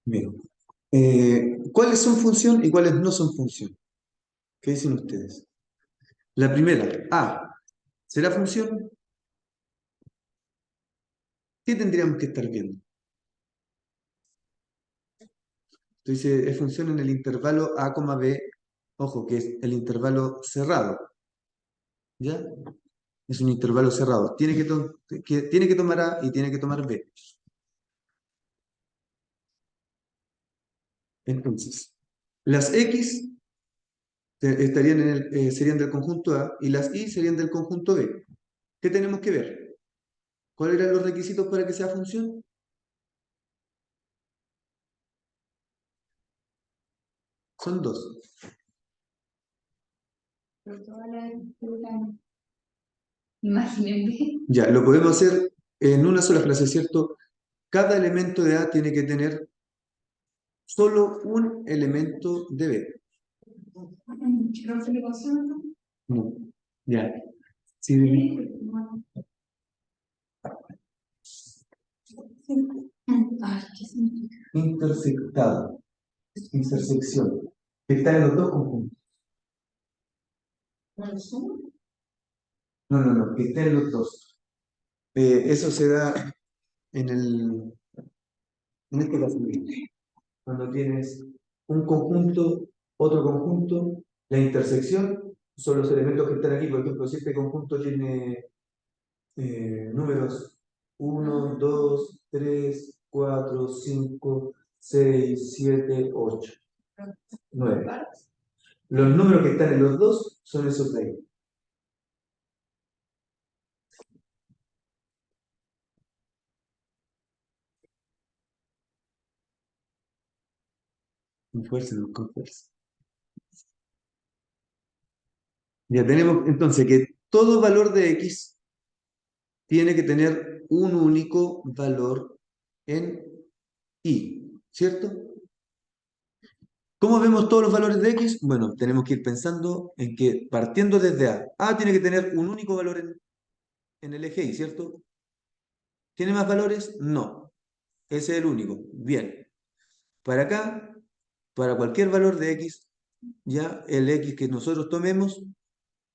Bien. ¿Cuáles son función y cuáles no son función? ¿Qué dicen ustedes? La primera, A, ¿será función? ¿Qué tendríamos que estar viendo? Entonces, es función en el intervalo A, B, ojo, que es el intervalo cerrado, ¿ya? Es un intervalo cerrado. Tiene que tomar A y tiene que tomar B. Entonces, las X serían del conjunto A y las Y serían del conjunto B. ¿Qué tenemos que ver? ¿Cuáles eran los requisitos para que sea función? Son dos. Por toda la estructura, imagínense. Ya, lo podemos hacer en una sola frase, ¿cierto? Cada elemento de A tiene que tener solo un elemento de B. No. Ya. Sí, Ay, ¿qué significa? intersectado. Intersección. Que está en los dos conjuntos. No, que está en los dos. Eso se da en este caso, cuando tienes un conjunto, otro conjunto, la intersección son los elementos que están aquí. Por ejemplo, si este conjunto tiene números 1, 2, 3, 4, 5, 6, 7, 8, 9. Los números que están en los dos son esos de ahí. Con fuerza, no con fuerza. Ya tenemos entonces que todo valor de x tiene que tener un único valor en y, ¿cierto? ¿Cómo vemos todos los valores de x? Bueno, tenemos que ir pensando en que partiendo desde A tiene que tener un único valor en el eje y, ¿cierto? ¿Tiene más valores? No. Ese es el único. Bien. Para acá, para cualquier valor de x, ya el x que nosotros tomemos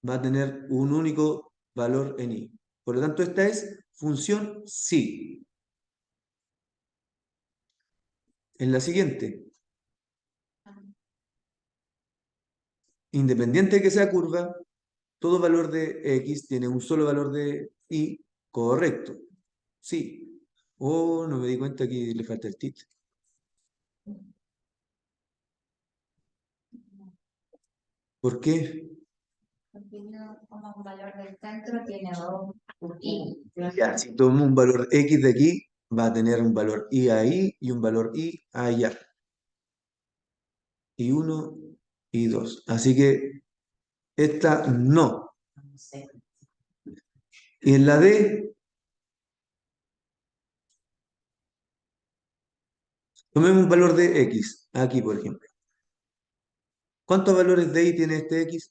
va a tener un único valor en y. Por lo tanto, esta es función sí. En la siguiente, independiente de que sea curva, todo valor de x tiene un solo valor de y correcto. Sí. Oh, no me di cuenta que le falta el título. ¿Por qué? Porque yo como un valor del centro tiene dos y Ya, si tomo un valor x de aquí, va a tener un valor y ahí y un valor y allá. Y uno y dos. Así que esta no. Y en la D, tomemos un valor de x, aquí por ejemplo. ¿Cuántos valores de y tiene este x?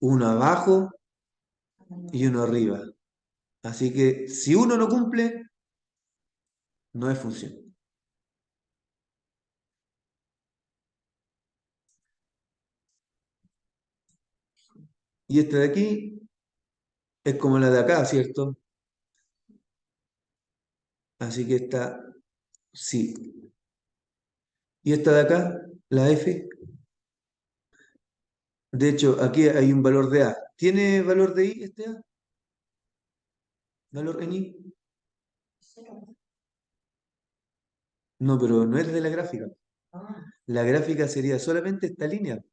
Uno abajo y uno arriba. Así que si uno no cumple, no es función. Y esta de aquí es como la de acá, ¿cierto? Así que esta sí. Y esta de acá, la f. De hecho, aquí hay un valor de a. ¿Tiene valor de i este a? ¿Valor en i? No, pero no es de la gráfica. La gráfica sería solamente esta línea.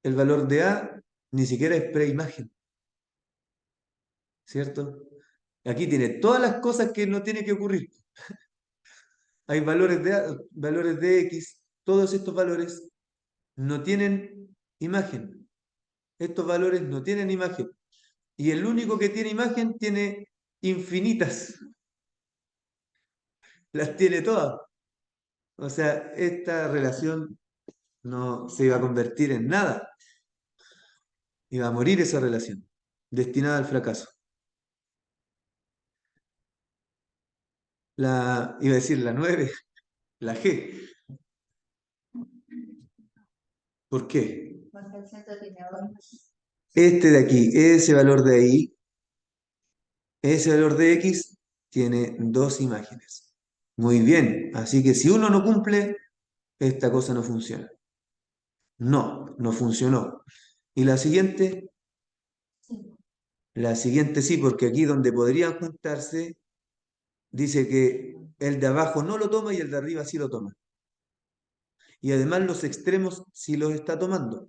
El valor de a ni siquiera es preimagen, ¿cierto? Aquí tiene todas las cosas que no tiene que ocurrir. Hay valores de a, valores de x, todos estos valores no tienen imagen. Estos valores no tienen imagen. Y el único que tiene imagen tiene infinitas. Las tiene todas. O sea, esta relación no se iba a convertir en nada. Iba a morir esa relación, destinada al fracaso. iba a decir la 9, la G. ¿Por qué? Porque el centro tiene dos. Este de aquí, ese valor de X tiene dos imágenes. Muy bien, así que si uno no cumple, esta cosa no funciona. No, no funcionó. Y Sí. la siguiente sí, porque aquí donde podrían juntarse, dice que el de abajo no lo toma y el de arriba sí lo toma. Y además los extremos sí los está tomando,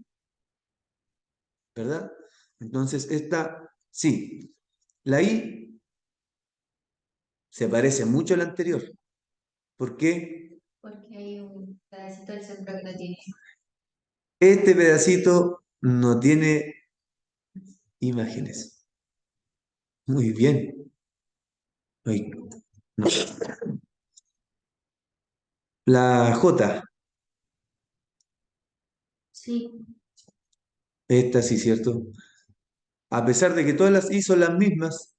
¿verdad? Entonces esta sí. La I se parece mucho a la anterior. ¿Por qué? Porque hay un pedacito del centro que no tiene. Este pedacito no tiene imágenes. Muy bien. Ay, no. La J, Sí. esta sí, ¿cierto? A pesar de que todas las I son las mismas,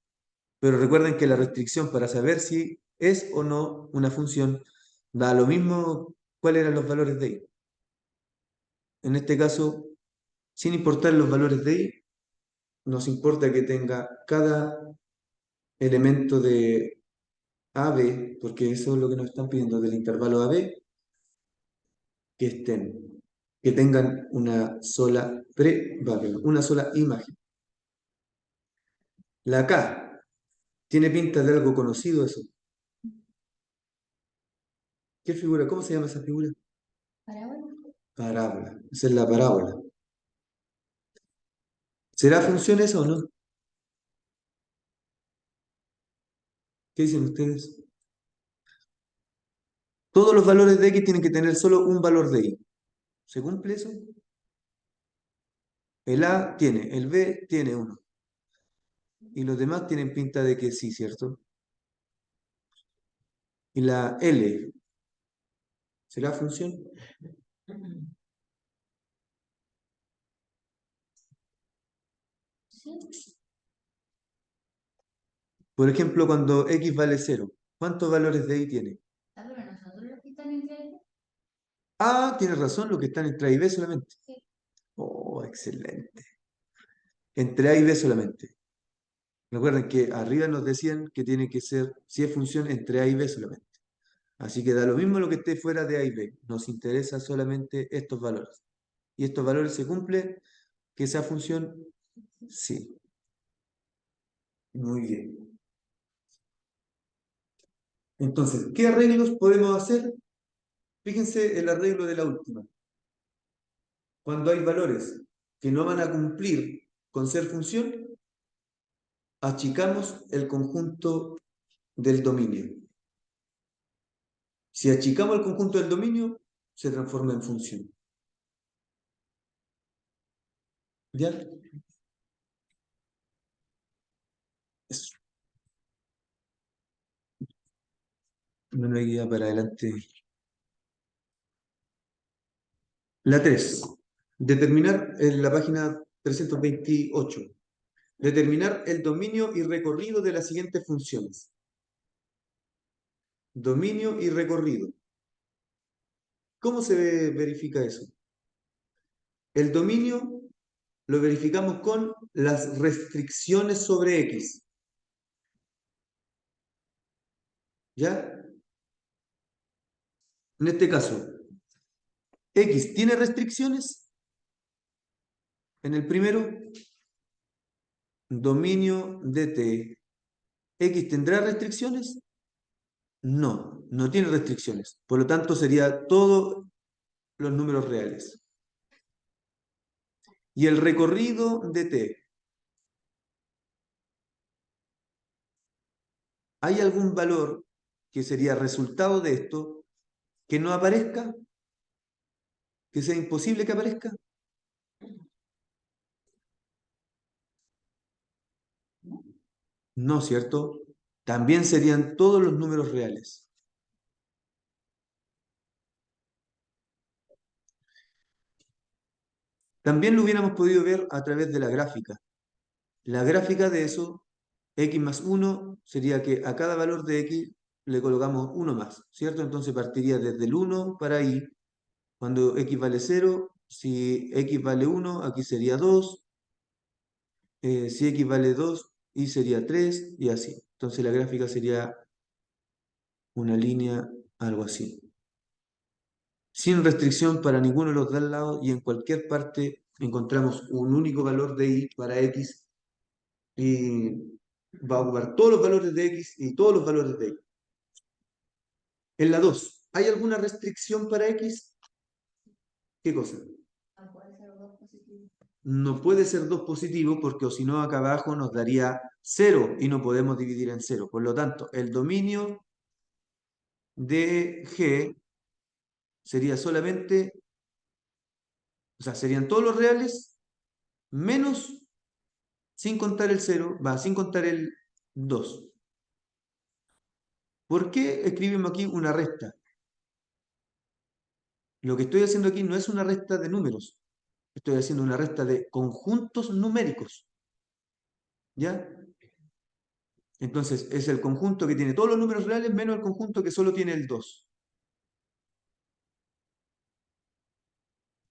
pero recuerden que la restricción para saber si es o no una función da lo mismo cuáles eran los valores de I. En este caso, sin importar los valores de I, nos importa que tenga cada elemento de AB, porque eso es lo que nos están pidiendo del intervalo AB, que estén, que tengan una sola una sola imagen. La K tiene pinta de algo conocido eso. ¿Qué figura? ¿Cómo se llama esa figura? Parábola. Parábola. Esa es la parábola. ¿Será función eso o no? ¿Qué dicen ustedes? Todos los valores de X tienen que tener solo un valor de Y. ¿Se cumple eso? El A tiene, el B tiene uno. Y los demás tienen pinta de que sí, ¿cierto? Y la L, ¿será función? Sí. Por ejemplo, cuando X vale cero, ¿cuántos valores de Y tiene? Ah, pero nosotros los que están entre ellos. Ah, tiene razón, los que están entre A y B solamente. Sí. Oh, excelente. Entre A y B solamente. Recuerden que arriba nos decían que tiene que ser, si es función, entre A y B solamente. Así que da lo mismo lo que esté fuera de A y B. Nos interesa solamente estos valores. ¿Y estos valores se cumplen? ¿Que esa función? Sí. Muy bien. Entonces, ¿qué arreglos podemos hacer? Fíjense el arreglo de la última. Cuando hay valores que no van a cumplir con ser función, achicamos el conjunto del dominio. Si achicamos el conjunto del dominio, se transforma en función. ¿Ya? Eso. No hay guía para adelante. La 3. Determinar en la página 328. Determinar el dominio y recorrido de las siguientes funciones. Dominio y recorrido. ¿Cómo se verifica eso? El dominio lo verificamos con las restricciones sobre X. ¿Ya? En este caso, X tiene restricciones. En el primero, dominio de T. ¿X tendrá restricciones? No, no tiene restricciones. Por lo tanto, sería todos los números reales. Y el recorrido de T. ¿Hay algún valor que sería resultado de esto que no aparezca? ¿Que sea imposible que aparezca? No, ¿cierto? También serían todos los números reales. También lo hubiéramos podido ver a través de la gráfica. La gráfica de eso, x más 1, sería que a cada valor de x le colocamos 1 más, ¿cierto? Entonces partiría desde el 1 para I. Cuando x vale 0, si x vale 1, aquí sería 2. Si x vale 2, y sería 3, y así. Entonces la gráfica sería una línea, algo así. Sin restricción para ninguno de los dos lados, y en cualquier parte encontramos un único valor de y para x, y va a ocupar todos los valores de x y todos los valores de y. En la 2, ¿hay alguna restricción para x? ¿Qué cosa? No puede ser dos positivos. No puede ser 2 positivo porque o si no acá abajo nos daría 0 y no podemos dividir en 0. Por lo tanto, el dominio de G sería solamente, o sea, serían todos los reales menos, sin contar el 0, va, sin contar el 2. ¿Por qué escribimos aquí una resta? Lo que estoy haciendo aquí no es una resta de números, estoy haciendo una resta de conjuntos numéricos. ¿Ya? Entonces, es el conjunto que tiene todos los números reales menos el conjunto que solo tiene el 2.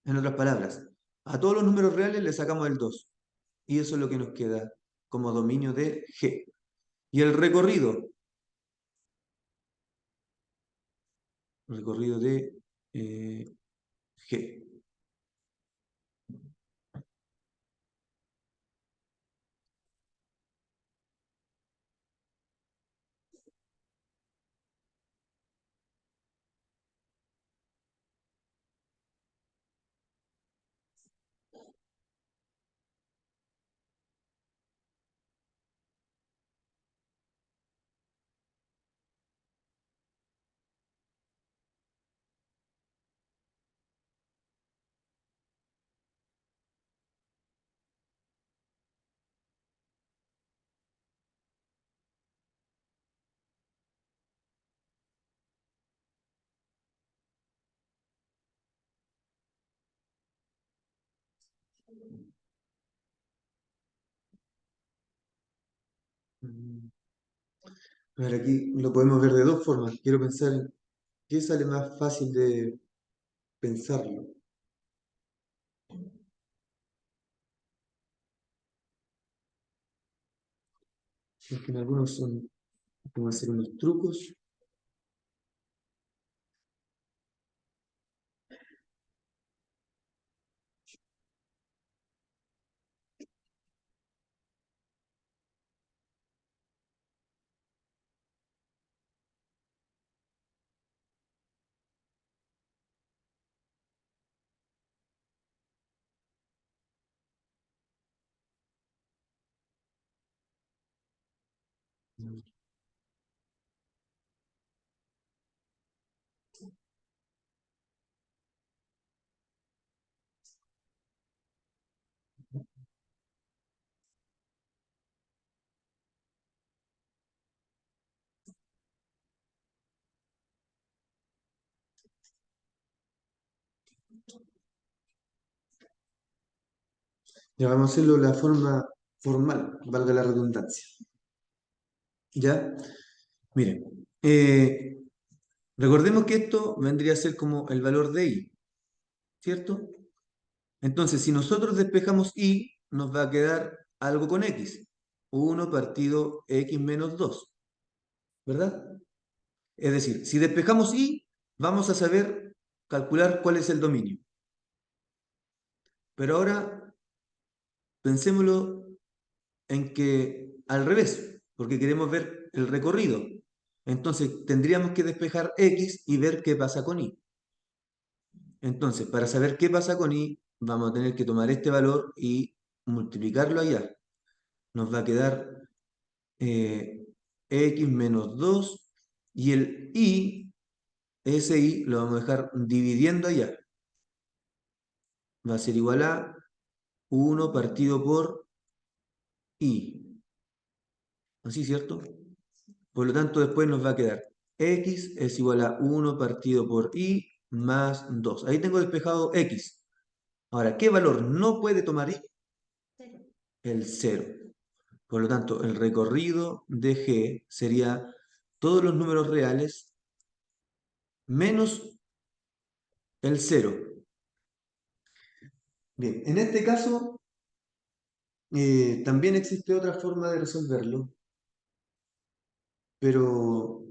En otras palabras, a todos los números reales le sacamos el 2. Y eso es lo que nos queda como dominio de G. Y el recorrido de G. A ver, aquí lo podemos ver de dos formas. Quiero pensar en qué sale más fácil de pensarlo. Porque en algunos son como hacer unos trucos. Ya vamos a hacerlo de la forma formal, valga la redundancia. ¿Ya? Miren, recordemos que esto vendría a ser como el valor de i, ¿cierto? Entonces, si nosotros despejamos i, nos va a quedar algo con x. 1 partido x menos 2, ¿verdad? Es decir, si despejamos i, vamos a saber calcular cuál es el dominio. Pero ahora pensémoslo en que al revés, porque queremos ver el recorrido. Entonces tendríamos que despejar x y ver qué pasa con y. Entonces, para saber qué pasa con y, vamos a tener que tomar este valor y multiplicarlo allá. Nos va a quedar x menos 2 y el y, ese y lo vamos a dejar dividiendo allá. Va a ser igual a 1 partido por y. ¿Así, cierto? Por lo tanto, después nos va a quedar x es igual a 1 partido por y más 2. Ahí tengo despejado x. Ahora, ¿qué valor no puede tomar y? Cero. El 0. Por lo tanto, el recorrido de G sería todos los números reales menos el cero. Bien, en este caso también existe otra forma de resolverlo, pero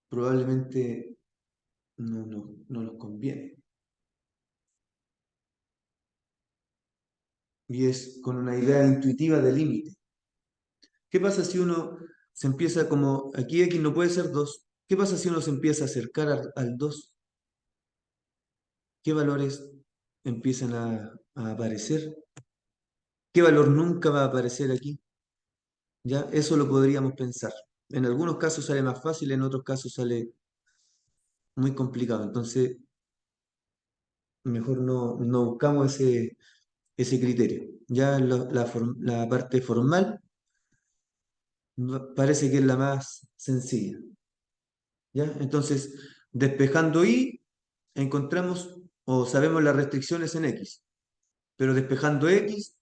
probablemente no nos conviene. Y es con una idea intuitiva de límite. ¿Qué pasa si uno se empieza como, aquí X no puede ser 2? ¿Qué pasa si uno se empieza a acercar al 2? ¿Qué valores empiezan a aparecer? ¿Qué valor nunca va a aparecer aquí? ¿Ya? Eso lo podríamos pensar. En algunos casos sale más fácil, en otros casos sale muy complicado. Entonces, mejor no buscamos ese criterio. Ya la parte formal parece que es la más sencilla. ¿Ya? Entonces, despejando Y, encontramos o sabemos las restricciones en X, pero despejando X,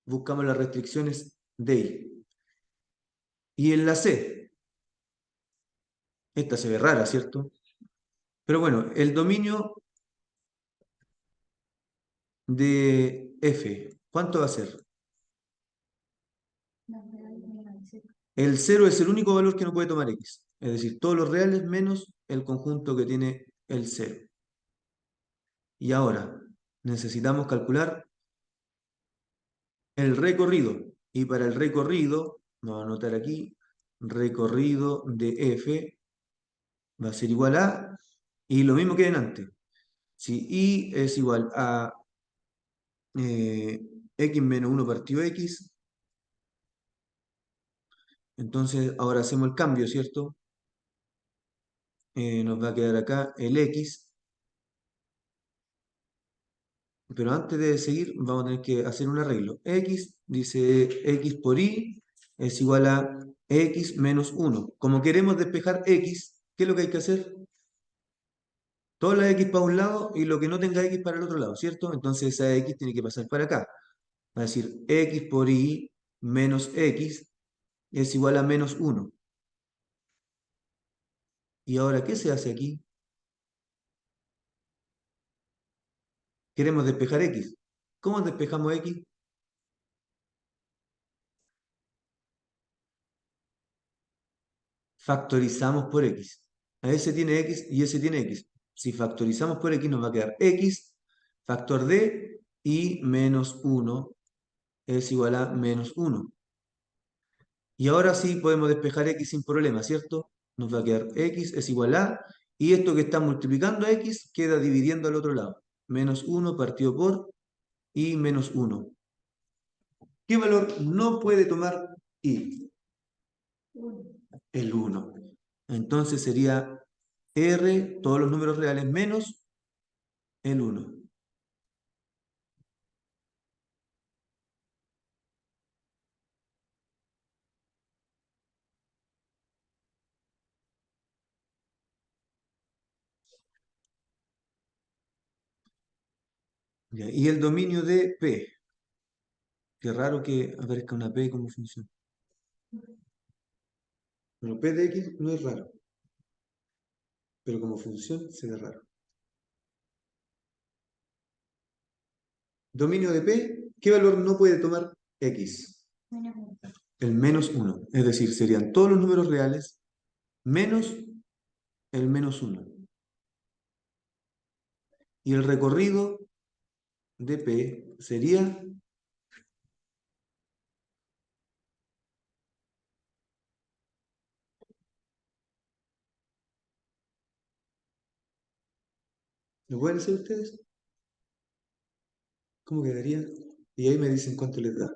buscamos las restricciones de Y. Y en la C, esta se ve rara, ¿cierto? Pero bueno, el dominio de F, ¿cuánto va a ser? Los reales menos el El cero es el único valor que no puede tomar X, es decir, todos los reales menos el conjunto que tiene el cero. Y ahora necesitamos calcular el recorrido. Y para el recorrido, vamos a anotar aquí, recorrido de F va a ser igual a, y lo mismo que en antes. Si Y es igual a eh, X menos 1 partido X, entonces ahora hacemos el cambio, ¿cierto? Nos va a quedar acá el X, pero antes de seguir vamos a tener que hacer un arreglo. X, dice X por Y, es igual a X menos 1. Como queremos despejar X, ¿qué es lo que hay que hacer? Toda la X para un lado y lo que no tenga X para el otro lado, ¿cierto? Entonces esa X tiene que pasar para acá. Va a decir X por Y menos X es igual a menos 1. ¿Y ahora qué se hace aquí? Queremos despejar X. ¿Cómo despejamos X? Factorizamos por X. A ese tiene X y ese tiene X. Si factorizamos por X nos va a quedar X factor de Y menos 1 es igual a menos 1. Y ahora sí podemos despejar X sin problema, ¿cierto? Nos va a quedar X es igual a, y esto que está multiplicando a X queda dividiendo al otro lado. Menos 1 partido por Y menos 1. ¿Qué valor no puede tomar Y? uno. El 1. Entonces sería R, todos los números reales menos el 1. Ya, y el dominio de P. Qué raro que aparezca una P como función. Bueno, P de X no es raro, pero como función se ve raro. Dominio de P, ¿qué valor no puede tomar X? Menos uno. El menos 1. Es decir, serían todos los números reales menos el menos 1. Y el recorrido de P sería, ¿lo pueden hacer ustedes? ¿Cómo quedaría? Y ahí me dicen cuánto les da.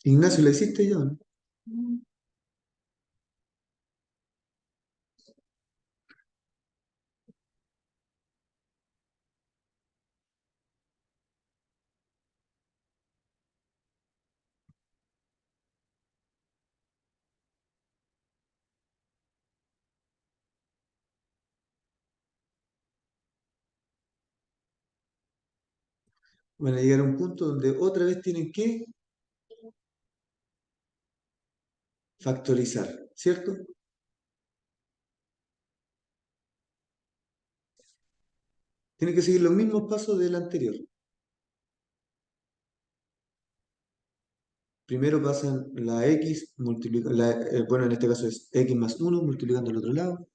Ignacio, ¿la hiciste ya, no? Mm. Van a llegar a un punto donde otra vez tienen que factorizar, ¿cierto? Tienen que seguir los mismos pasos del anterior. Primero pasan la x, bueno, en este caso es x más 1 multiplicando al otro lado.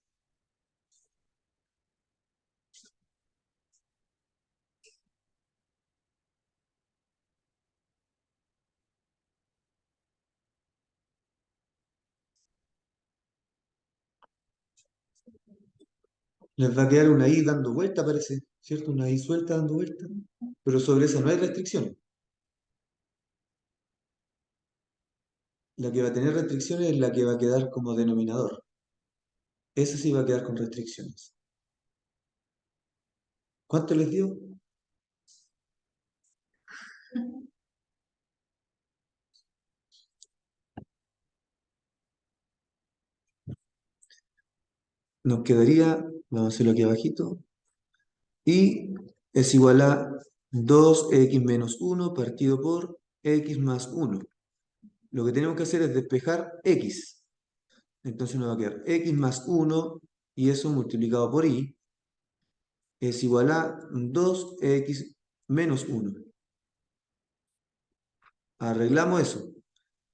Les va a quedar una y dando vuelta, parece, ¿cierto? Una y suelta dando vuelta. Pero sobre esa no hay restricción. La que va a tener restricciones es la que va a quedar como denominador. Esa sí va a quedar con restricciones. ¿Cuánto les dio? Nos quedaría, vamos a hacerlo aquí abajito, y es igual a 2x menos 1 partido por x más 1. Lo que tenemos que hacer es despejar x. Entonces nos va a quedar x más 1 y eso multiplicado por y es igual a 2x menos 1. Arreglamos eso.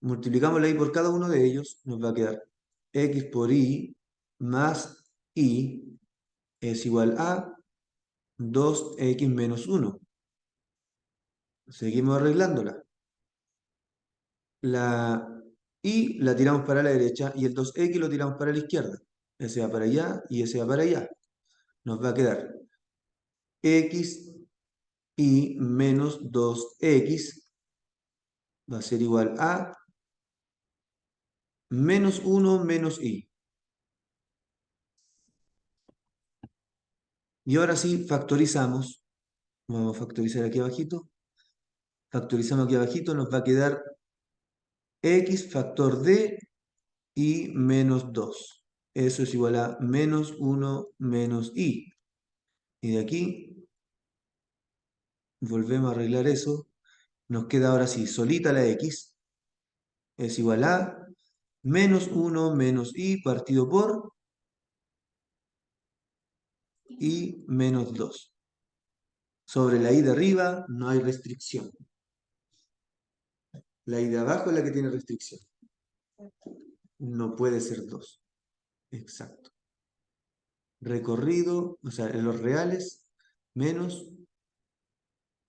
Multiplicamos la y por cada uno de ellos, nos va a quedar x por y más y es igual a 2x menos 1. Seguimos arreglándola. La y la tiramos para la derecha y el 2x lo tiramos para la izquierda. Ese va para allá y ese va para allá. Nos va a quedar x y menos 2x va a ser igual a menos 1 menos y. Y ahora sí, factorizamos. Vamos a factorizar aquí abajito. Factorizamos aquí abajito, nos va a quedar x factor de y menos 2. Eso es igual a menos 1 menos y. Y de aquí volvemos a arreglar eso. Nos queda ahora sí, solita la x es igual a menos 1 menos y partido por y menos 2. Sobre la y de arriba no hay restricción. La y de abajo es la que tiene restricción. No puede ser 2. Exacto. Recorrido, o sea, en los reales, menos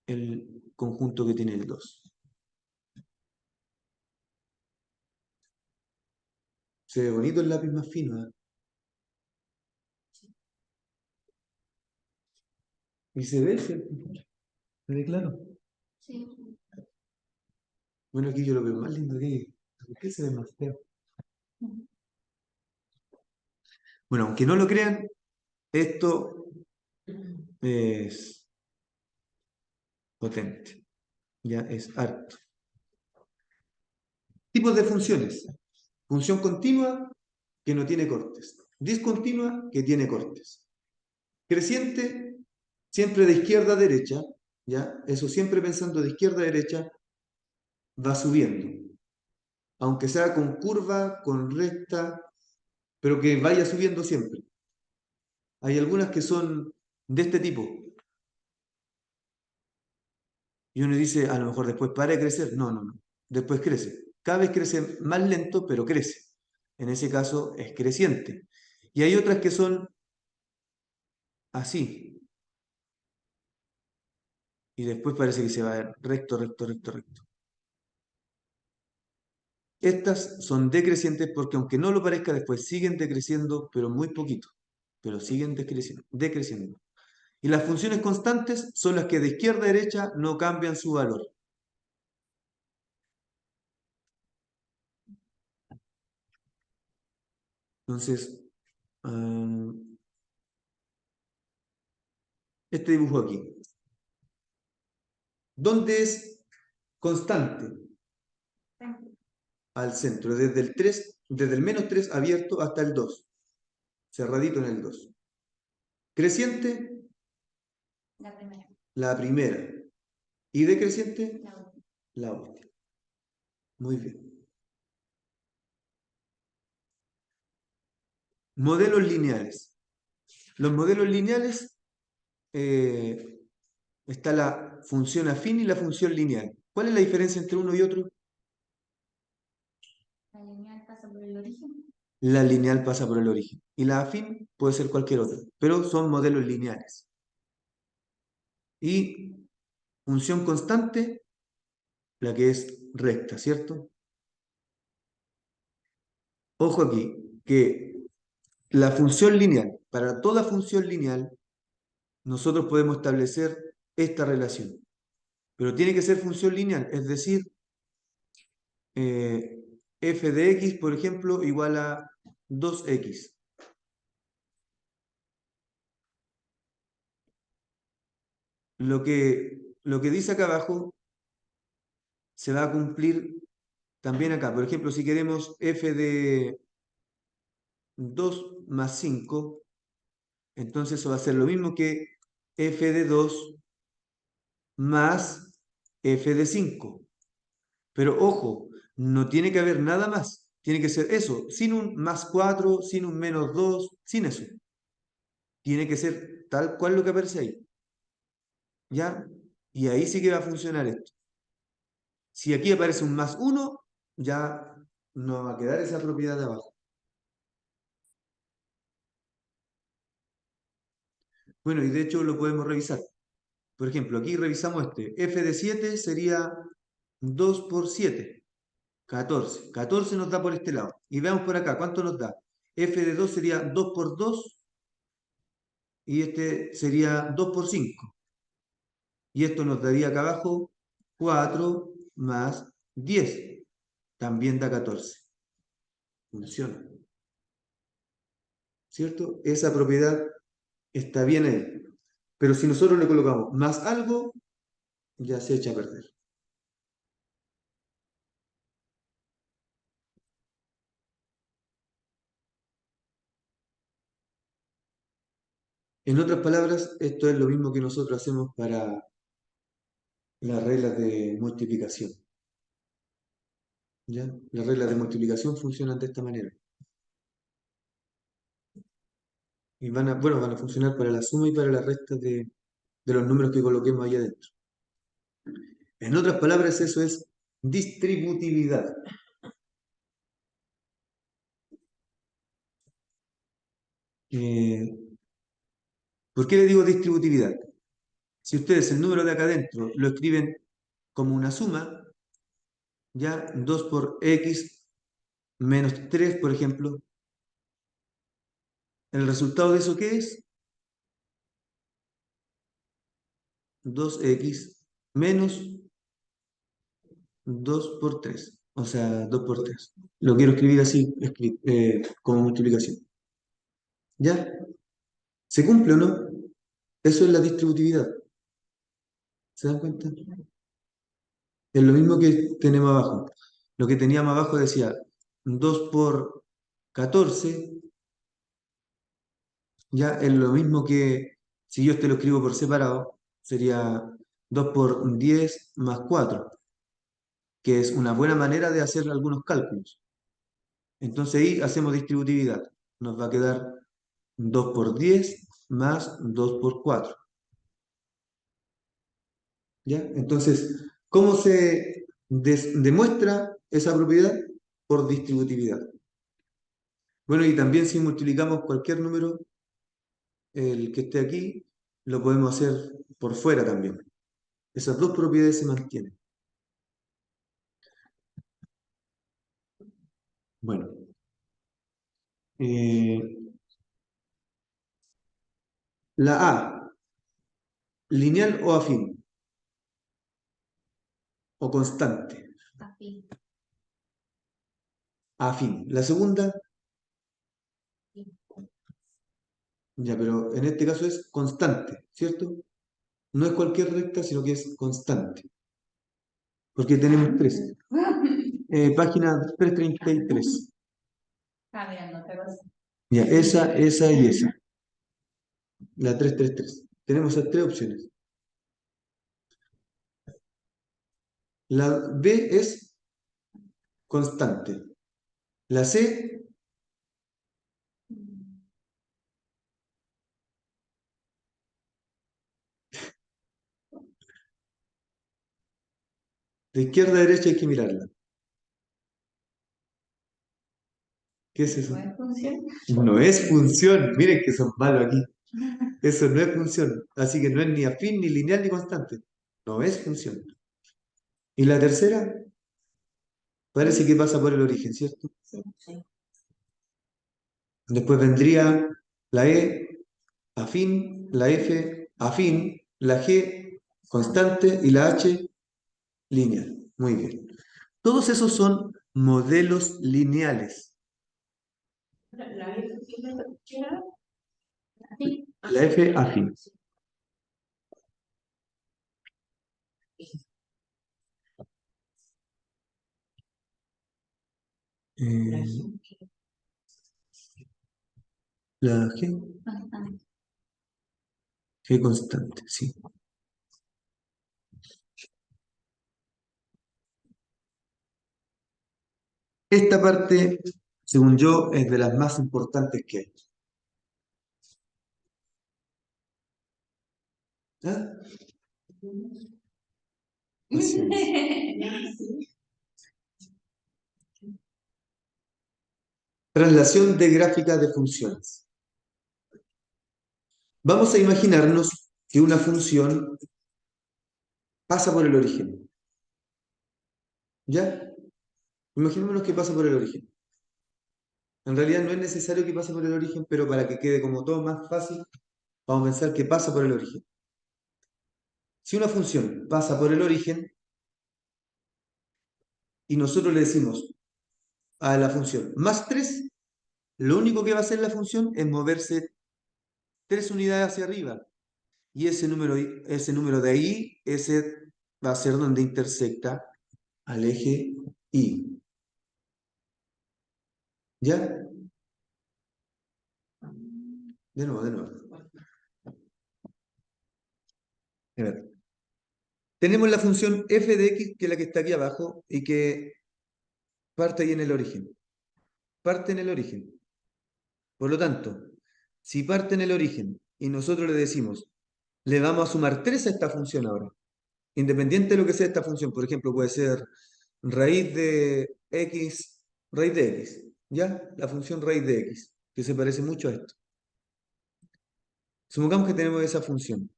el conjunto que tiene el 2. Se ve bonito el lápiz más fino, ¿eh? Y se ve, se ve claro. Sí. Bueno, aquí yo lo veo más lindo que ahí. ¿Por qué se ve más feo? Bueno, aunque no lo crean, esto es potente. Ya es harto. Tipos de funciones. Función continua que no tiene cortes. Discontinua que tiene cortes. Creciente, siempre de izquierda a derecha. ¿Ya? Eso siempre pensando de izquierda a derecha, va subiendo. Aunque sea con curva, con recta, pero que vaya subiendo siempre. Hay algunas que son de este tipo. Y uno dice, a lo mejor después para de crecer. No, no, no. Después crece. Cada vez crece más lento, pero crece. En ese caso es creciente. Y hay otras que son así. Y después parece que se va recto, recto, recto, recto. Estas son decrecientes porque aunque no lo parezca, después siguen decreciendo, pero muy poquito. Pero siguen decreciendo, decreciendo. Y las funciones constantes son las que de izquierda a derecha no cambian su valor. Entonces, este dibujo aquí. ¿Dónde es constante? Al centro, desde el 3, desde el -3 abierto hasta el 2, cerradito en el 2. Creciente, La primera. la primera. Y decreciente, La última. la última. Muy bien. Modelos lineales. Los modelos lineales, está la función afín y la función lineal. ¿Cuál es la diferencia entre uno y otro? La lineal pasa por el origen. La lineal pasa por el origen. Y la afín puede ser cualquier otra, pero son modelos lineales. Y función constante, la que es recta, ¿cierto? Ojo aquí, que la función lineal, para toda función lineal, nosotros podemos establecer esta relación. Pero tiene que ser función lineal, es decir, f de x, por ejemplo, igual a 2x. Lo que dice acá abajo se va a cumplir también acá. Por ejemplo, si queremos f de 2 más 5, entonces eso va a ser lo mismo que f de 2 más f de 5. Pero ojo, no tiene que haber nada más. Tiene que ser eso, sin un +4, sin un -2, sin eso. Tiene que ser tal cual lo que aparece ahí. ¿Ya? Y ahí sí que va a funcionar esto. Si aquí aparece un +1, ya no va a quedar esa propiedad de abajo. Bueno, y de hecho lo podemos revisar. Por ejemplo, aquí revisamos este. F de 7 sería 2 por 7, 14. 14 nos da por este lado. Y veamos por acá, ¿cuánto nos da? F de 2 sería 2 por 2 y este sería 2 por 5. Y esto nos daría acá abajo 4 más 10. También da 14. Funciona. ¿Cierto? Esa propiedad está bien ahí. Pero si nosotros le colocamos más algo, ya se echa a perder. En otras palabras, esto es lo mismo que nosotros hacemos para las reglas de multiplicación. ¿Ya? Las reglas de multiplicación funcionan de esta manera. Y van a funcionar para la suma y para la resta de los números que coloquemos ahí adentro. En otras palabras, eso es distributividad. ¿Por qué le digo distributividad? Si ustedes el número de acá adentro lo escriben como una suma, ya 2 por x menos 3, por ejemplo, ¿el resultado de eso qué es? 2x menos 2 por 3, o sea, 2 por 3. Lo quiero escribir así, como multiplicación. ¿Ya? ¿Se cumple o no? Eso es la distributividad. ¿Se dan cuenta? Es lo mismo que tenemos abajo. Lo que teníamos abajo decía 2 por 14, ya es lo mismo que si yo te lo escribo por separado, sería 2 por 10 más 4, que es una buena manera de hacer algunos cálculos. Entonces ahí hacemos distributividad. Nos va a quedar 2 por 10 más 2 por 4. ¿Ya? Entonces, ¿cómo se demuestra esa propiedad? Por distributividad. Bueno, y también si multiplicamos cualquier número, el que esté aquí, lo podemos hacer por fuera también. Esas dos propiedades se mantienen. Bueno, eh, la A, lineal o afín, o constante, Afín. afín. La segunda, Ya, pero en este caso es constante, ¿cierto? No es cualquier recta, sino que es constante, porque tenemos tres. Página 333. Ah, mirando otra cosa. Ya, esa y esa. La 333. Tenemos esas tres opciones. La B es constante. La C, de izquierda a derecha hay que mirarla. ¿Qué es eso? ¿No es función? No es función. Miren que son malos aquí. Eso no es función. Así que no es ni afín, ni lineal, ni constante. No es función. Y la tercera, parece que pasa por el origen, ¿cierto? Sí. Después vendría la E, afín, la F, afín, la G, constante, y la H, lineal. Muy bien. Todos esos son modelos lineales. La ¿qué era? Sí. La F, afín. Eh, la G constante, sí. Esta parte, según yo, es de las más importantes que hay. ¿Ah? Así es. Traslación de gráfica de funciones. Vamos a imaginarnos que una función pasa por el origen. ¿Ya? Imaginémonos que pasa por el origen. En realidad no es necesario que pase por el origen, pero para que quede como todo más fácil, vamos a pensar que pasa por el origen. Si una función pasa por el origen y nosotros le decimos a la función más 3, lo único que va a hacer la función es moverse 3 unidades hacia arriba. Y ese número de ahí, ese va a ser donde intersecta al eje Y. ¿Ya? De nuevo, de nuevo. A ver. Tenemos la función f de x, que es la que está aquí abajo, y que parte ahí en el origen. Parte en el origen. Por lo tanto, si parte en el origen y nosotros le decimos, le vamos a sumar 3 a esta función ahora, independiente de lo que sea esta función, por ejemplo, puede ser raíz de x, ¿ya? La función raíz de x, que se parece mucho a esto. Supongamos que tenemos esa función.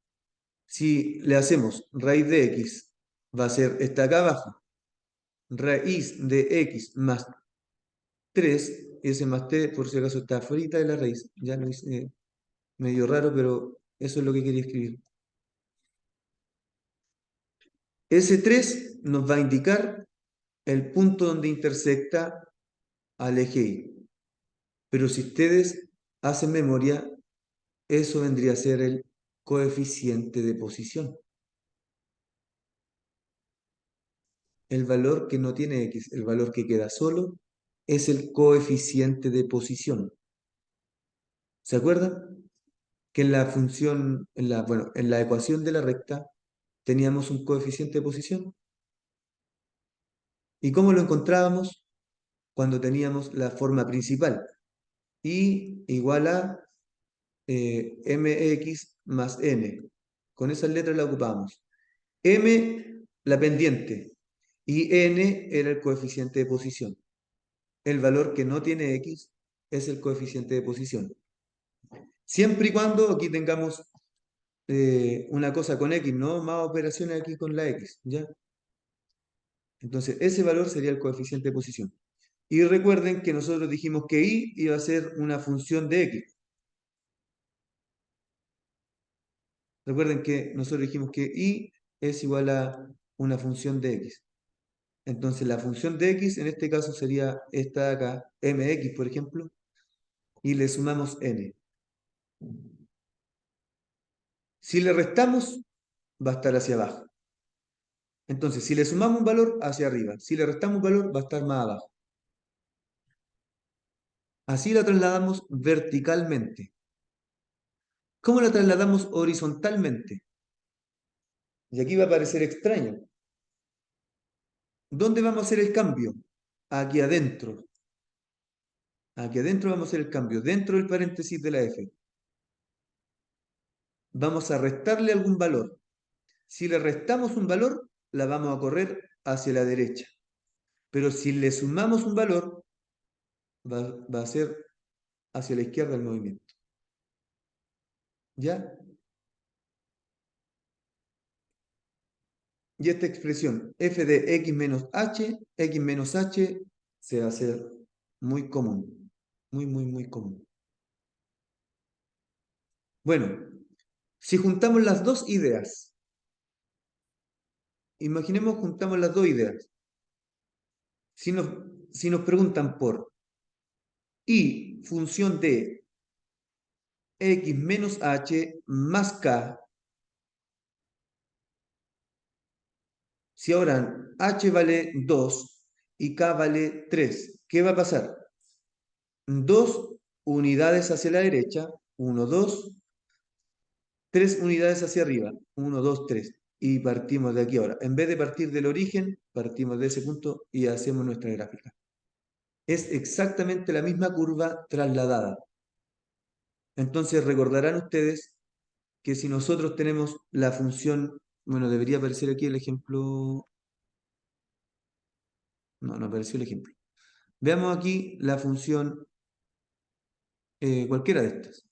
Si le hacemos raíz de x, va a ser esta acá abajo, raíz de x más 3, y ese más t, por si acaso, está afuera de la raíz. Ya lo hice medio raro, pero eso es lo que quería escribir. Ese 3 nos va a indicar el punto donde intersecta al eje Y. Pero si ustedes hacen memoria, eso vendría a ser el coeficiente de posición. El valor que no tiene x, el valor que queda solo, es el coeficiente de posición. ¿Se acuerdan? Que en la función, bueno, en la ecuación de la recta teníamos un coeficiente de posición. ¿Y cómo lo encontrábamos? Cuando teníamos la forma principal. Y igual a mx más n. Con esas letras la ocupábamos. M, la pendiente, y n era el coeficiente de posición. El valor que no tiene x es el coeficiente de posición. Siempre y cuando aquí tengamos una cosa con x, no más operaciones aquí con la x, ¿ya? Entonces, ese valor sería el coeficiente de posición. Y recuerden que nosotros dijimos que y iba a ser una función de x. Recuerden que nosotros dijimos que y es igual a una función de x. Entonces, la función de x en este caso sería esta de acá, mx, por ejemplo, y le sumamos n. Si le restamos, va a estar hacia abajo. Entonces, si le sumamos un valor, hacia arriba. Si le restamos un valor, va a estar más abajo. Así la trasladamos verticalmente. ¿Cómo la trasladamos horizontalmente? Y aquí va a parecer extraño. ¿Dónde vamos a hacer el cambio? Aquí adentro. Aquí adentro vamos a hacer el cambio, dentro del paréntesis de la f. Vamos a restarle algún valor. Si le restamos un valor, la vamos a correr hacia la derecha. Pero si le sumamos un valor, va a ser hacia la izquierda el movimiento. ¿Ya? Y esta expresión f de x menos h, se va a hacer muy común. Muy, muy, muy común. Bueno, si juntamos las dos ideas, imaginemos juntamos las dos ideas. Si nos preguntan por y función de x menos h más k, si ahora h vale 2 y k vale 3, ¿qué va a pasar? 2 unidades hacia la derecha, 1, 2, 3 unidades hacia arriba, 1, 2, 3. Y partimos de aquí ahora. En vez de partir del origen, partimos de ese punto y hacemos nuestra gráfica. Es exactamente la misma curva trasladada. Entonces recordarán ustedes que si nosotros tenemos la función, bueno, debería aparecer aquí el ejemplo. No, no apareció el ejemplo. Veamos aquí la función, cualquiera de estas.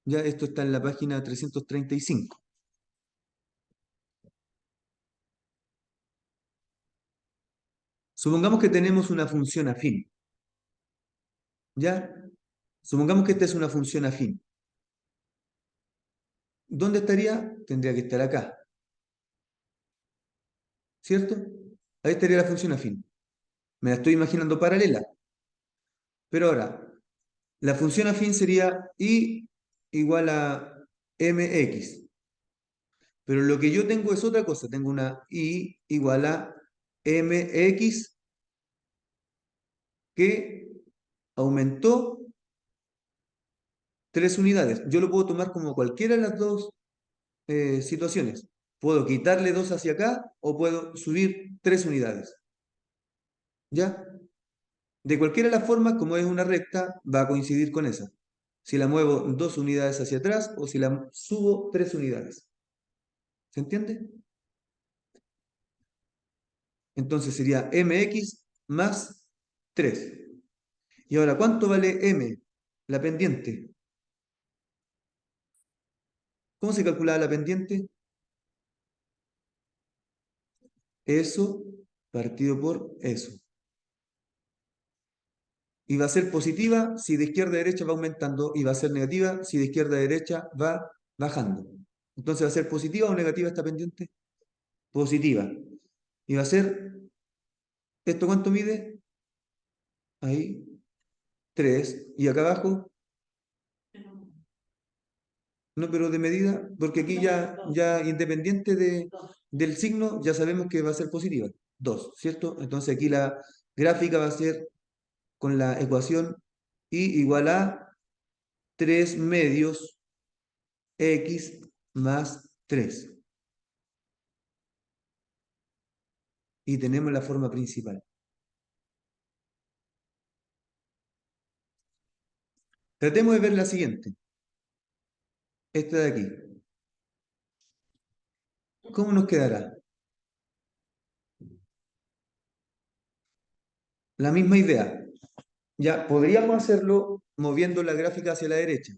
Ya esto está en la página 335. Supongamos que tenemos una función afín. ¿Ya? Supongamos que esta es una función afín. ¿Dónde estaría? Tendría que estar acá. ¿Cierto? Ahí estaría la función afín. Me la estoy imaginando paralela. Pero ahora, la función afín sería y igual a mx. Pero lo que yo tengo es otra cosa. Tengo una y igual a mx que aumentó 3 unidades. Yo lo puedo tomar como cualquiera de las dos situaciones. Puedo quitarle 2 hacia acá o puedo subir 3 unidades. ¿Ya? De cualquiera de las formas, como es una recta, va a coincidir con esa. Si la muevo 2 unidades hacia atrás o si la subo 3 unidades. ¿Se entiende? Entonces sería mx más 3. Y ahora, ¿cuánto vale m? La pendiente. ¿Cómo se calculaba la pendiente? Eso partido por eso. Y va a ser positiva si de izquierda a derecha va aumentando y va a ser negativa si de izquierda a derecha va bajando. Entonces va a ser positiva o negativa esta pendiente. Positiva. Y va a ser, ¿esto cuánto mide? Ahí, 3. Y acá abajo, no, pero de medida, porque aquí ya independiente del signo, ya sabemos que va a ser positiva. 2, ¿cierto? Entonces aquí la gráfica va a ser con la ecuación y igual a 3 medios x más 3. Y tenemos la forma principal. Tratemos de ver la siguiente. Esta de aquí. ¿Cómo nos quedará? La misma idea. Ya podríamos hacerlo moviendo la gráfica hacia la derecha.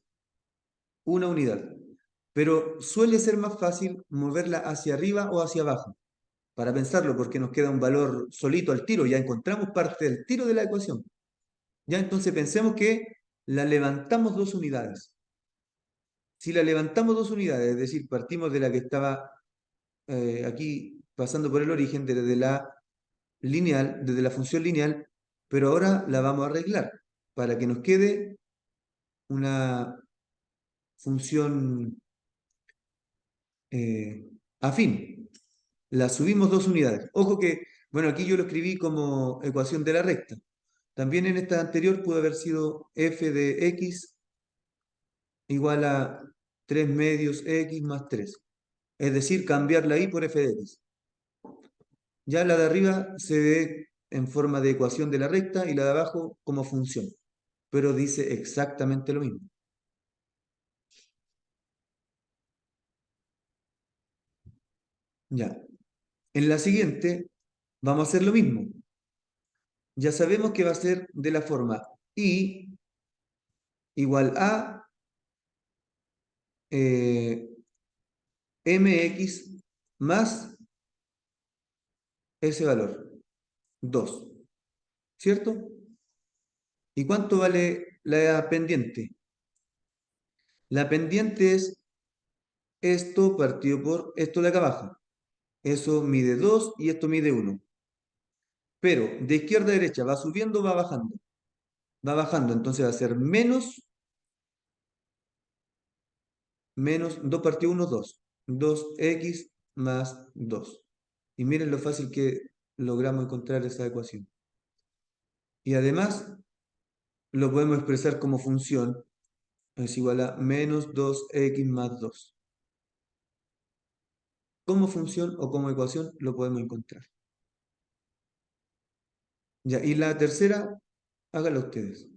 Una unidad. Pero suele ser más fácil moverla hacia arriba o hacia abajo. Para pensarlo, porque nos queda un valor solito al tiro. Ya encontramos parte del tiro de la ecuación. Ya entonces pensemos que la levantamos 2 unidades. Si la levantamos 2 unidades, es decir, partimos de la que estaba aquí pasando por el origen, desde la lineal, desde la función lineal, pero ahora la vamos a arreglar para que nos quede una función afín. La subimos 2 unidades. Ojo que, bueno, aquí yo lo escribí como ecuación de la recta. También en esta anterior pudo haber sido f de x igual a 3 medios x más 3. Es decir, cambiar la y por f de x. Ya la de arriba se ve en forma de ecuación de la recta y la de abajo como función, pero dice exactamente lo mismo. Ya. En la siguiente vamos a hacer lo mismo. Ya sabemos que va a ser de la forma y igual a eh, mx más ese valor, 2, ¿cierto? ¿Y cuánto vale la pendiente? La pendiente es esto partido por esto de acá abajo. Eso mide 2 y esto mide 1. Pero de izquierda a derecha va subiendo o va bajando. Va bajando, entonces va a ser menos 2 partido 1, 2. 2x más 2. Y miren lo fácil que logramos encontrar esa ecuación. Y además lo podemos expresar como función. Es igual a menos 2x más 2. Como función o como ecuación lo podemos encontrar. Ya, y la tercera, háganlo ustedes.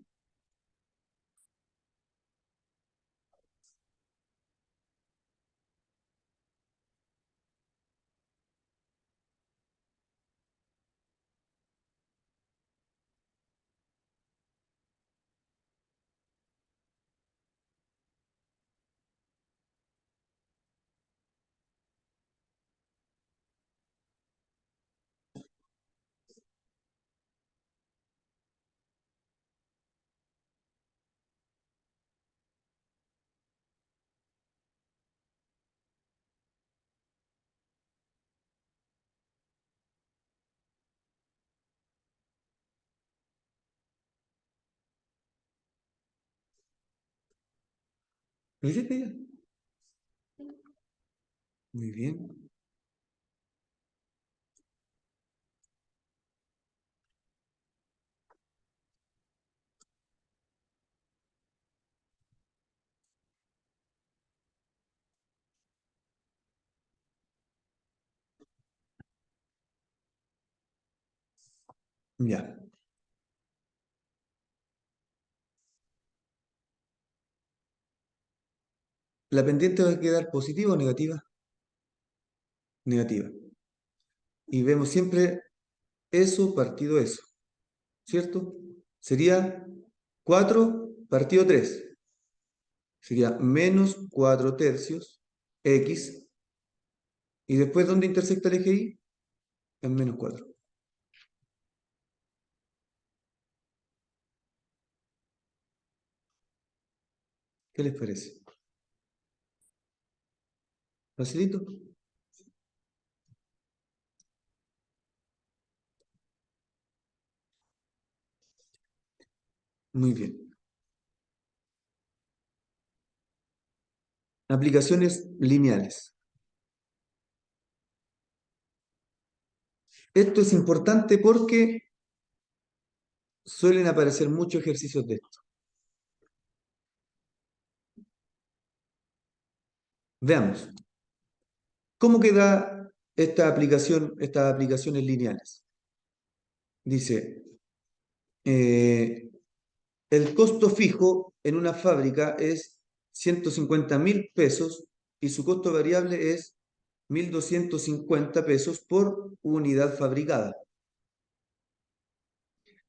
¿Lo hiciste ya? Muy bien. Ya. ¿La pendiente va a quedar positiva o negativa? Negativa. Y vemos siempre eso partido eso, ¿cierto? Sería 4 partido 3. Sería menos 4 tercios x. ¿Y después dónde intersecta el eje y? En menos 4. ¿Qué les parece? ¿Facilito? Muy bien. Aplicaciones lineales. Esto es importante porque suelen aparecer muchos ejercicios de esto. Veamos. ¿Cómo queda esta aplicación, estas aplicaciones lineales? Dice, eh, el costo fijo en una fábrica es 150.000 pesos y su costo variable es 1.250 pesos por unidad fabricada.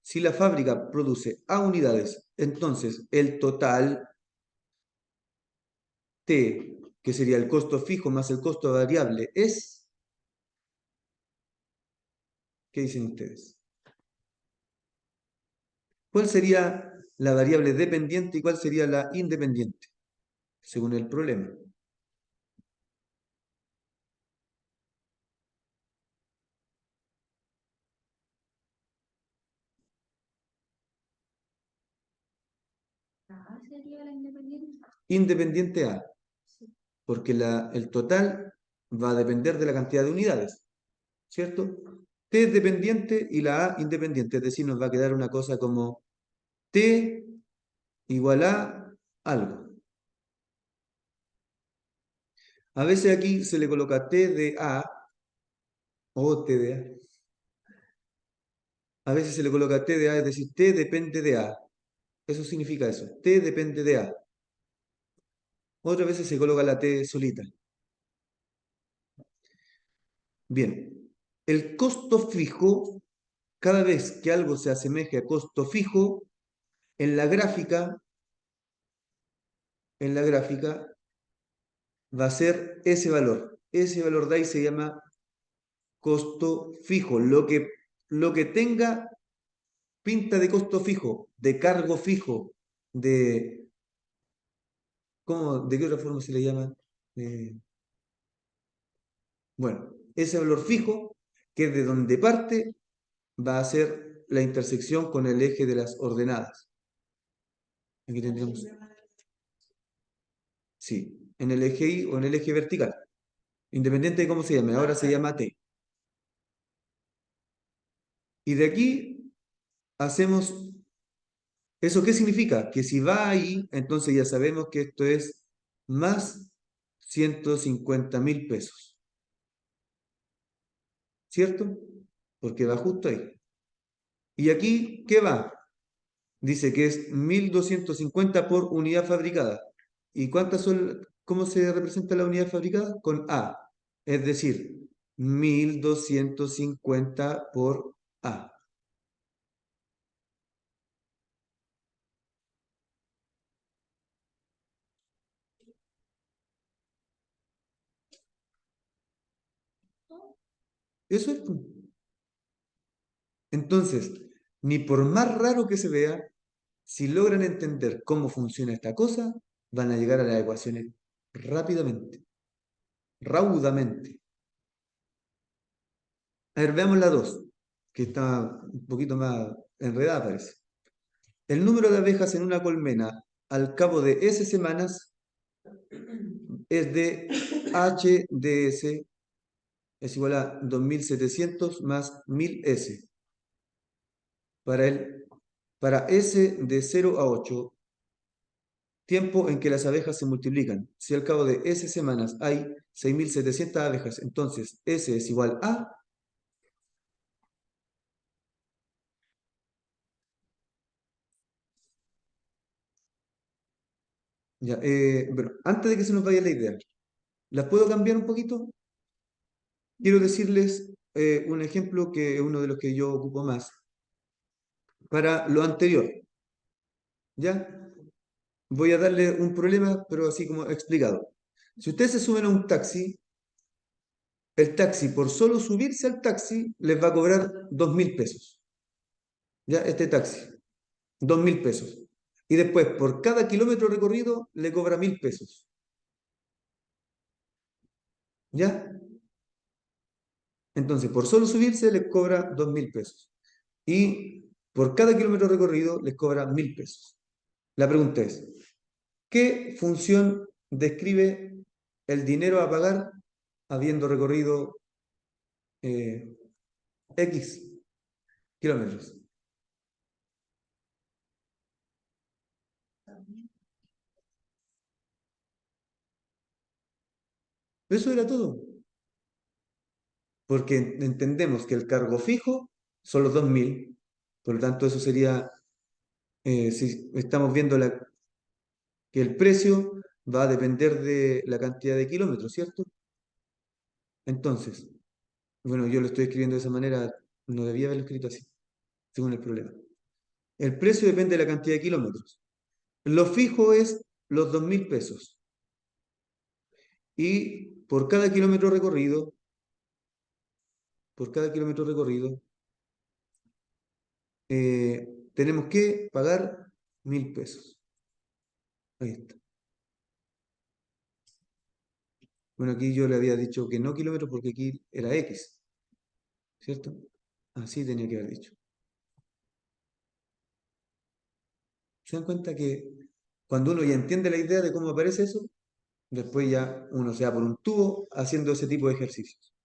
Si la fábrica produce A unidades, entonces el total T, que sería el costo fijo más el costo variable, es... ¿Qué dicen ustedes? ¿Cuál sería la variable dependiente y cuál sería la independiente? Según el problema. sería la independiente? Independiente A, Sí. porque el total va a depender de la cantidad de unidades, ¿cierto? T es dependiente y la A independiente, es decir, nos va a quedar una cosa como T igual a algo. A veces aquí se le coloca T de A o T de A. A veces se le coloca T de A, es decir, T depende de A. Eso significa eso. T depende de A. Otras veces se coloca la T solita. Bien. El costo fijo, cada vez que algo se asemeje a costo fijo, en la gráfica va a ser ese valor. Ese valor de ahí se llama costo fijo. Lo que tenga pinta de costo fijo, de cargo fijo, de... ¿De qué otra forma se le llama? Eh, bueno, ese valor fijo, que es de donde parte, va a ser la intersección con el eje de las ordenadas. Aquí tendríamos, sí, en el eje Y o en el eje vertical, independiente de cómo se llame, ahora se llama T. Y de aquí hacemos, ¿eso qué significa? Que si va ahí, entonces ya sabemos que esto es más 150.000 pesos, ¿cierto? Porque va justo ahí. ¿Y aquí qué va? Dice que es 1.250 por unidad fabricada. ¿Y cuántas son? ¿Cómo se representa la unidad fabricada? Con A. Es decir, 1.250 por A. Eso es. Entonces, ni por más raro que se vea, si logran entender cómo funciona esta cosa, van a llegar a las ecuaciones rápidamente, raudamente. A ver, veamos la 2, que está un poquito más enredada, parece. El número de abejas en una colmena al cabo de S semanas es de HDS, es igual a 2.700 más 1.000S. Para S de 0 a 8, tiempo en que las abejas se multiplican. Si al cabo de S semanas hay 6.700 abejas, entonces S es igual a... Ya, bueno, antes de que se nos vaya la idea, ¿las puedo cambiar un poquito? Quiero decirles un ejemplo que es uno de los que yo ocupo más. Para lo anterior, ¿ya? Voy a darle un problema, pero así como explicado. Si ustedes se suben a un taxi, el taxi, por solo subirse al taxi, les va a cobrar 2.000 pesos. ¿Ya? Este taxi, 2.000 pesos. Y después, por cada kilómetro recorrido, le cobra 1.000 pesos. ¿Ya? Entonces, por solo subirse, les cobra 2.000 pesos. Y por cada kilómetro recorrido, les cobra 1.000 pesos. La pregunta es, ¿qué función describe el dinero a pagar habiendo recorrido eh, X kilómetros? Eso era todo. Porque entendemos que el cargo fijo son los 2.000. Por lo tanto, eso sería, si estamos viendo que el precio va a depender de la cantidad de kilómetros, ¿cierto? Entonces, bueno, yo lo estoy escribiendo de esa manera, no debía haberlo escrito así, según el problema. El precio depende de la cantidad de kilómetros. Lo fijo es los 2.000 pesos. Y por cada kilómetro recorrido, tenemos que pagar 1.000 pesos. Ahí está. Bueno, aquí yo le había dicho que no kilómetros porque aquí era X, ¿cierto? Así tenía que haber dicho. ¿Se dan cuenta que Cuando uno ya entiende la idea de cómo aparece eso, después ya uno se va por un tubo haciendo ese tipo de ejercicios.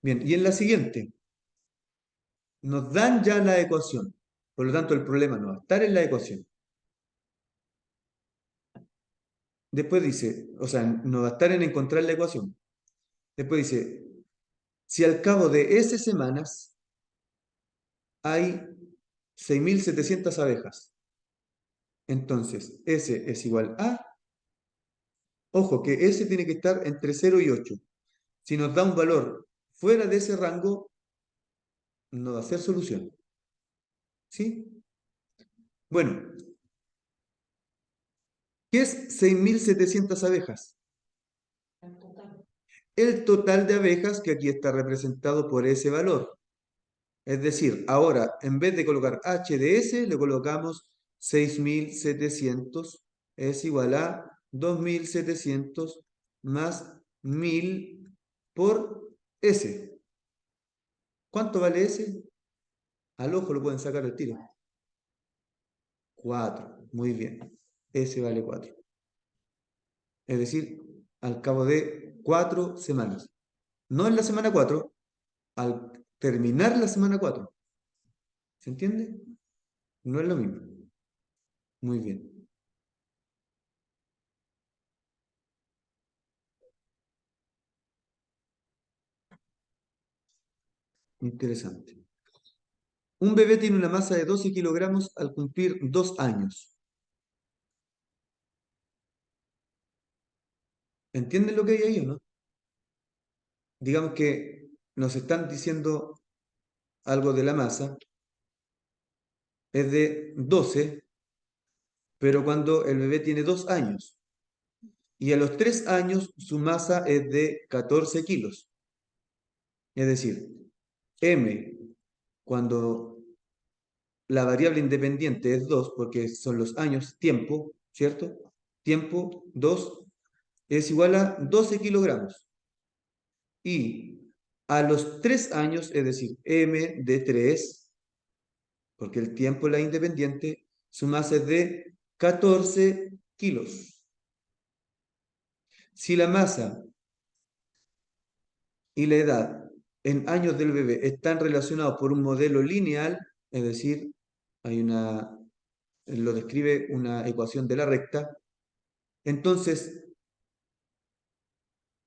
Bien, y en la siguiente, nos dan ya la ecuación. Por lo tanto, el problema no va a estar en la ecuación. Después dice, o sea, no va a estar en encontrar la ecuación. Después dice, si al cabo de S semanas hay 6.700 abejas, entonces S es igual a, ojo, que S tiene que estar entre 0 y 8. Si nos da un valor fuera de ese rango, no va a ser solución. ¿Sí? Bueno, ¿qué es 6.700 abejas? El total de abejas que aquí está representado por ese valor. Es decir, ahora en vez de colocar H de S, le colocamos 6.700 es igual a 2.700 más 1.000 por S. ¿Cuánto vale S? Al ojo lo pueden sacar al tiro. 4. Muy bien. S vale 4. Es decir, al cabo de 4 semanas. No en la semana 4, al terminar la semana 4. ¿Se entiende? No es lo mismo. Muy bien. Interesante. Un bebé tiene una masa de 12 kilogramos al cumplir 2 años. ¿Entienden lo que hay ahí o no? Digamos que nos están diciendo algo de la masa, es de 12, pero cuando el bebé tiene 2 años. Y a los 3 años su masa es de 14 kilos. Es decir, M, cuando la variable independiente es 2 porque son los años, tiempo, ¿cierto? Tiempo, 2 es igual a 12 kilogramos. Y a los 3 años, es decir, M de 3 porque el tiempo es la independiente, su masa es de 14 kilos. Si la masa y la edad en años del bebé están relacionados por un modelo lineal, es decir, hay una, lo describe una ecuación de la recta, entonces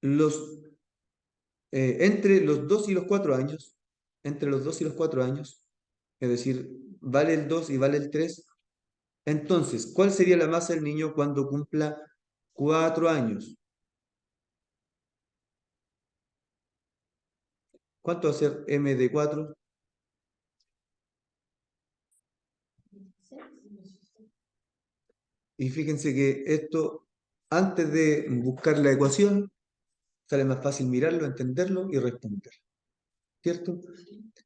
los, entre los 2 y los 4 años, entre los 2 y los 4 años, es decir, vale el 2 y vale el 3. Entonces, ¿cuál sería la masa del niño cuando cumpla 4 años? ¿Cuánto va a ser m de 4? Y fíjense que esto, antes de buscar la ecuación, sale más fácil mirarlo, entenderlo y responder. ¿Cierto?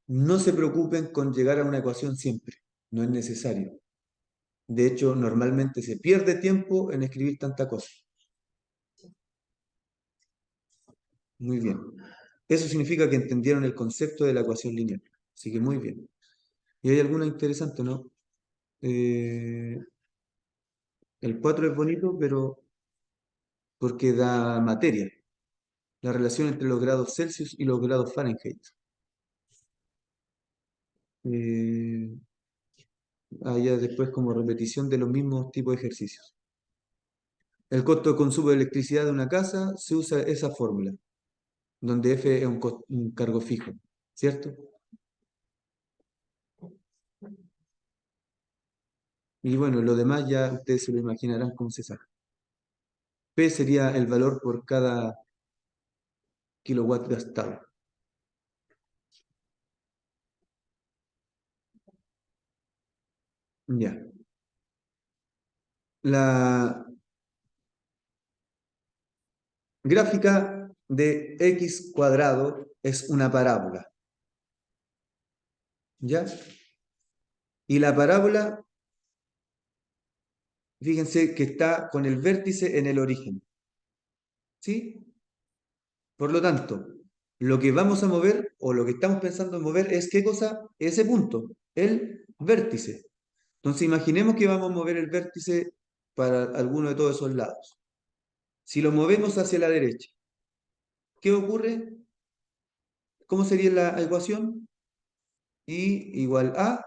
No se preocupen con llegar a una ecuación siempre, no es necesario. De hecho, normalmente se pierde tiempo en escribir tanta cosa. Muy bien. Eso significa que entendieron el concepto de la ecuación lineal. Así que muy bien. ¿Y hay alguna interesante, no? El 4 es bonito, pero porque da materia. La relación entre los grados Celsius y los grados Fahrenheit. Eh, Allá después como repetición de los mismos tipos de ejercicios. El costo de consumo de electricidad de una casa se usa esa fórmula, donde F es un cargo fijo, ¿cierto? Y bueno, lo demás ya ustedes se lo imaginarán cómo se saca. P sería el valor por cada kilowatt gastado. Ya. La gráfica de x cuadrado es una parábola, ¿ya? Y la parábola, fíjense que está con el vértice en el origen, ¿sí? Por lo tanto, lo que vamos a mover o lo que estamos pensando en mover es ¿qué cosa? Ese punto, el vértice. Entonces, imaginemos que vamos a mover el vértice para alguno de todos esos lados. Si lo movemos hacia la derecha, ¿qué ocurre? ¿Cómo sería la ecuación? Y igual a,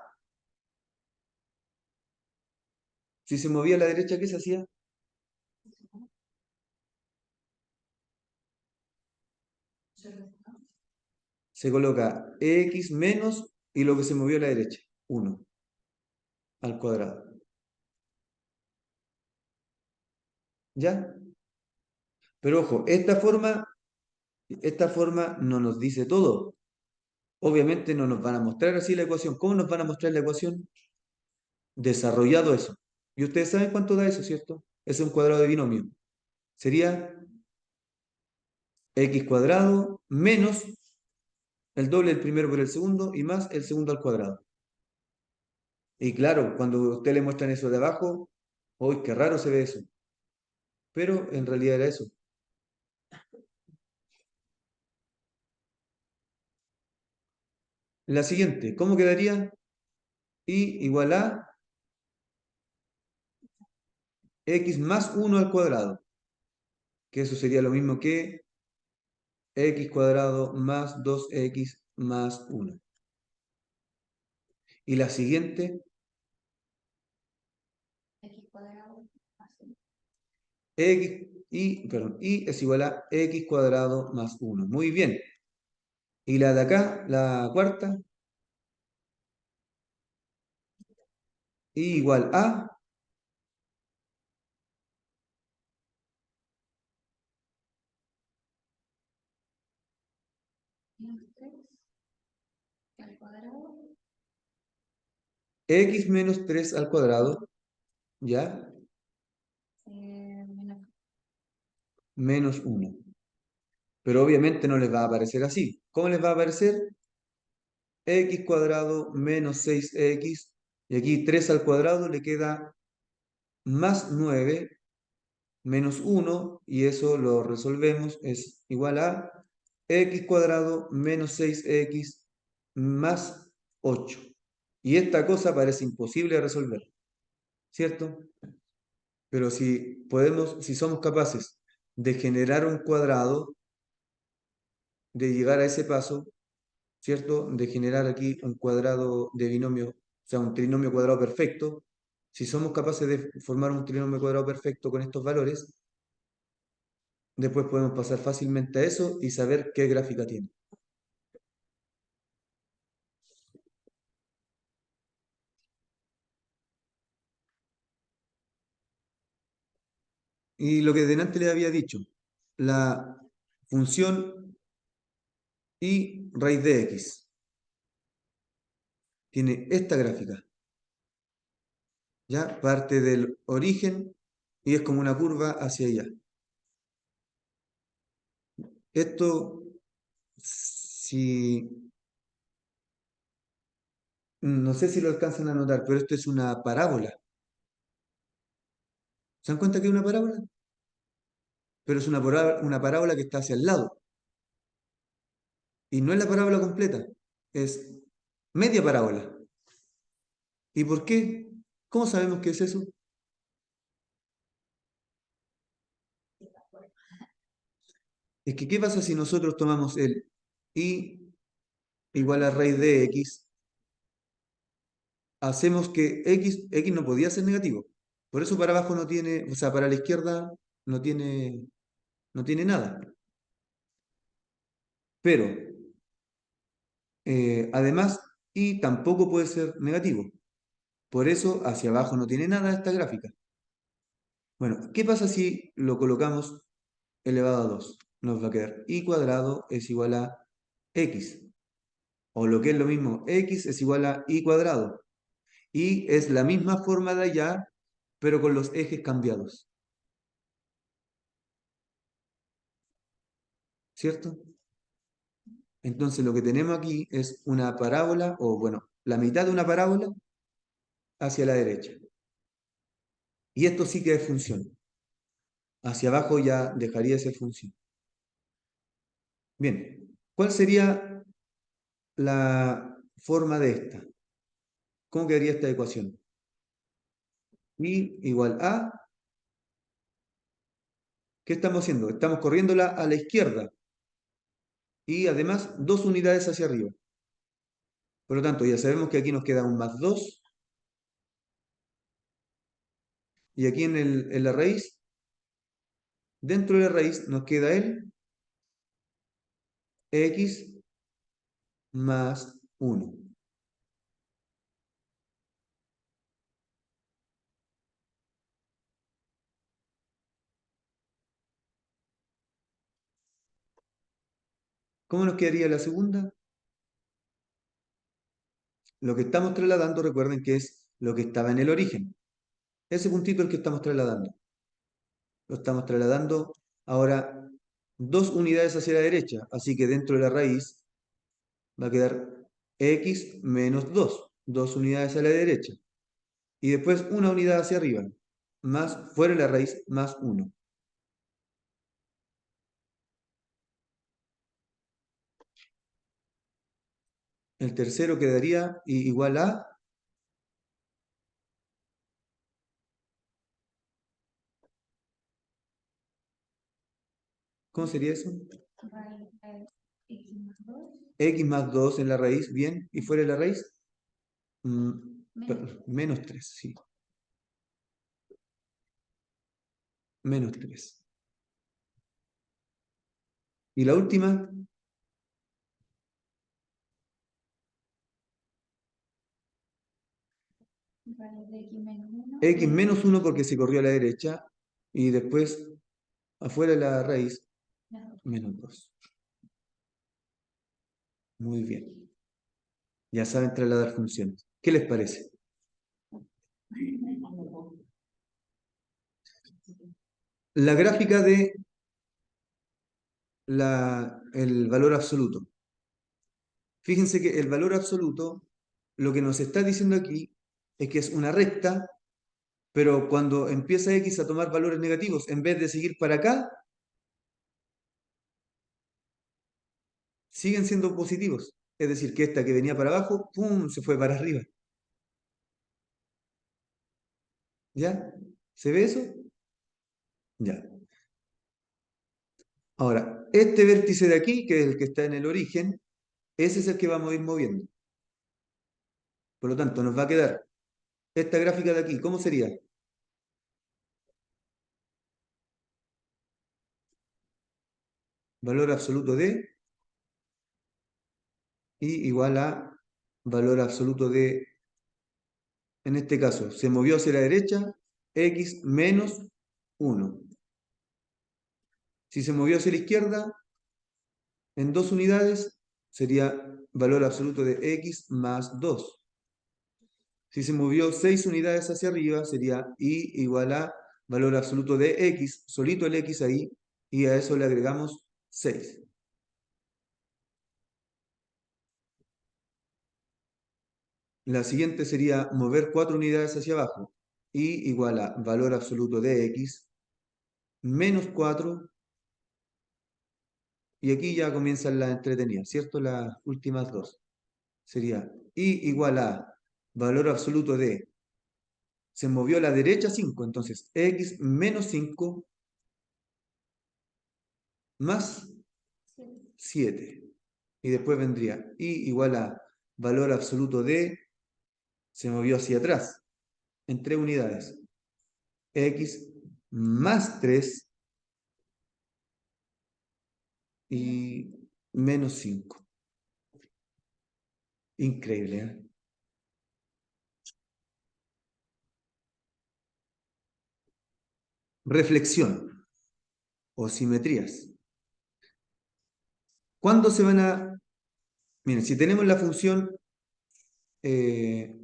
si se movía a la derecha, ¿qué se hacía? Se coloca x menos y lo que se movió a la derecha, 1 al cuadrado. ¿Ya? Pero ojo, esta forma no nos dice todo. Obviamente no nos van a mostrar así la ecuación. ¿Cómo nos van a mostrar la ecuación? Desarrollado eso. Y ustedes saben cuánto da eso, ¿cierto? Es un cuadrado de binomio. Sería x cuadrado menos el doble del primero por el segundo y más el segundo al cuadrado. Y claro, cuando usted le muestran eso de abajo, ¡uy, qué raro se ve eso! Pero en realidad era eso. La siguiente, ¿cómo quedaría? Y igual a x más 1 al cuadrado, que eso sería lo mismo que x cuadrado más 2x más 1. Y la siguiente, X cuadrado, así. y es igual a x cuadrado más 1. Muy bien. Y la de acá, la cuarta, y igual a Menos 3 al cuadrado, x menos 3 al cuadrado, ¿ya? menos Menos 1. Pero obviamente no les va a aparecer así. ¿Cómo les va a aparecer? X cuadrado menos 6x, y aquí 3 al cuadrado le queda más 9 menos 1, y eso lo resolvemos, es igual a x cuadrado menos 6x más 8. Y esta cosa parece imposible de resolver, ¿cierto? Pero si somos capaces de generar un cuadrado, de llegar a ese paso, ¿cierto? De generar aquí un cuadrado de binomio, o sea, un trinomio cuadrado perfecto. Si somos capaces de formar un trinomio cuadrado perfecto con estos valores, después podemos pasar fácilmente a eso y saber qué gráfica tiene. Y lo que delante les había dicho, la función y raíz de x tiene esta gráfica. ¿Ya? Parte del origen y es como una curva hacia allá. Esto, si, no sé si lo alcanzan a notar, pero esto es una parábola. ¿Se dan cuenta que es una parábola? Pero es una parábola que está hacia el lado. Y no es la parábola completa, es media parábola. ¿Y por qué? ¿Cómo sabemos que es eso? Es que, ¿qué pasa si nosotros tomamos el y igual a raíz de x? Hacemos que x no podía ser negativo. Por eso para abajo no tiene, o sea, para la izquierda no tiene nada. Pero, además, y tampoco puede ser negativo. Por eso hacia abajo no tiene nada esta gráfica. Bueno, ¿qué pasa si lo colocamos elevado a 2? Nos va a quedar y cuadrado es igual a x. O lo que es lo mismo, x es igual a y cuadrado. Y es la misma forma de allá, pero con los ejes cambiados. ¿Cierto? Entonces lo que tenemos aquí es una parábola, o bueno, la mitad de una parábola hacia la derecha. Y esto sí que es función. Hacia abajo ya dejaría de ser función. Bien, ¿cuál sería la forma de esta? ¿Cómo quedaría esta ecuación? Y igual a ¿Qué estamos haciendo? Estamos corriéndola a la izquierda y además 2 unidades hacia arriba. Por lo tanto, ya sabemos que aquí nos queda un más 2 y aquí en la raíz, dentro de la raíz nos queda el x más 1. ¿Cómo nos quedaría la segunda? Lo que estamos trasladando, recuerden que es lo que estaba en el origen. Ese puntito es el que estamos trasladando. Lo estamos trasladando ahora 2 unidades hacia la derecha, así que dentro de la raíz va a quedar x menos 2, 2 unidades a la derecha. Y después una unidad hacia arriba, más fuera de la raíz, más 1. El tercero quedaría igual a, ¿cómo sería eso? Raíz de x más 2 X más 2 en la raíz, bien, y fuera de la raíz, menos menos 3, sí, menos 3. Y la última, raíz de x menos 1 x menos 1 porque se corrió a la derecha, y después afuera de la raíz, menos menos 2. Muy bien. Ya saben trasladar funciones. ¿Qué les parece? La gráfica de el valor absoluto. Fíjense que el valor absoluto, lo que nos está diciendo aquí es que es una recta, pero cuando empieza x a tomar valores negativos, en vez de seguir para acá, siguen siendo positivos. Es decir, que esta que venía para abajo, ¡pum!, se fue para arriba. ¿Ya? ¿Se ve eso? Ya. Ahora, este vértice de aquí, que es el que está en el origen, ese es el que vamos a ir moviendo. Por lo tanto, nos va a quedar esta gráfica de aquí. ¿Cómo sería? Valor absoluto de y igual a valor absoluto de, en este caso, se movió hacia la derecha, x menos 1. Si se movió hacia la izquierda, en 2 unidades, sería valor absoluto de x más 2. Si se movió 6 unidades hacia arriba, sería y igual a valor absoluto de x, solito el x ahí, y a eso le agregamos 6. La siguiente sería mover 4 unidades hacia abajo, y igual a valor absoluto de x menos 4, y aquí ya comienzan las entretenidas, ¿cierto? Las últimas dos. Sería y igual a valor absoluto de, se movió a la derecha 5, entonces x menos 5 más 7. Y después vendría y igual a valor absoluto de, se movió hacia atrás en 3 unidades, x más 3 y menos 5. Increíble, ¿eh? Reflexión o simetrías. ¿Cuándo se van a...? Miren, si tenemos eh,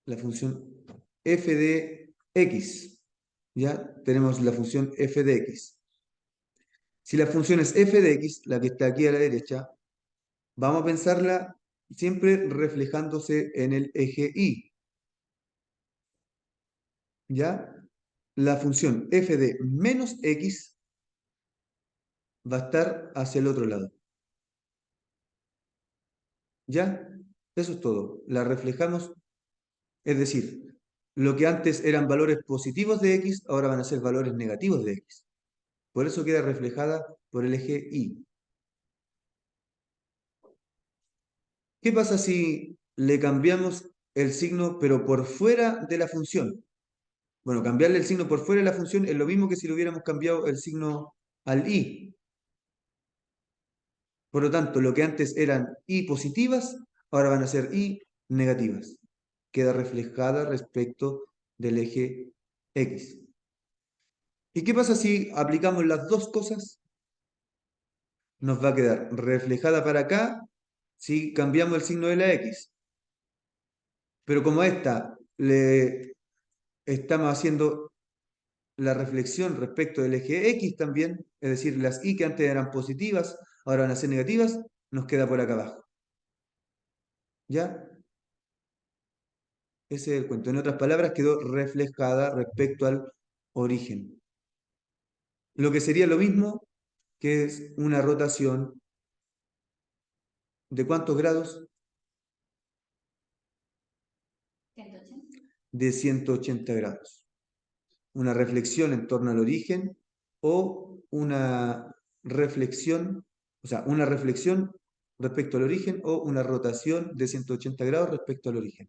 la función f de x, ya tenemos la función f de x. Si la función es f de x, la que está aquí a la derecha, vamos a pensarla siempre reflejándose en el eje y. ¿Ya? La función f de menos x va a estar hacia el otro lado. ¿Ya? Eso es todo. La reflejamos, es decir, lo que antes eran valores positivos de x, ahora van a ser valores negativos de x. Por eso queda reflejada por el eje Y. ¿Qué pasa si le cambiamos el signo, pero por fuera de la función? Bueno, cambiarle el signo por fuera de la función es lo mismo que si le hubiéramos cambiado el signo al Y. Por lo tanto, lo que antes eran Y positivas, ahora van a ser Y negativas. Queda reflejada respecto del eje X. ¿Y qué pasa si aplicamos las dos cosas? Nos va a quedar reflejada para acá si cambiamos el signo de la X. Pero como a esta le estamos haciendo la reflexión respecto del eje X también, es decir, las Y que antes eran positivas, ahora van a ser negativas, nos queda por acá abajo. ¿Ya? Ese es el cuento. En otras palabras, quedó reflejada respecto al origen. Lo que sería lo mismo que es una rotación ¿de cuántos grados? 180. De 180 grados. Una reflexión en torno al origen o una reflexión, o sea, una reflexión respecto al origen o una rotación de 180 grados respecto al origen.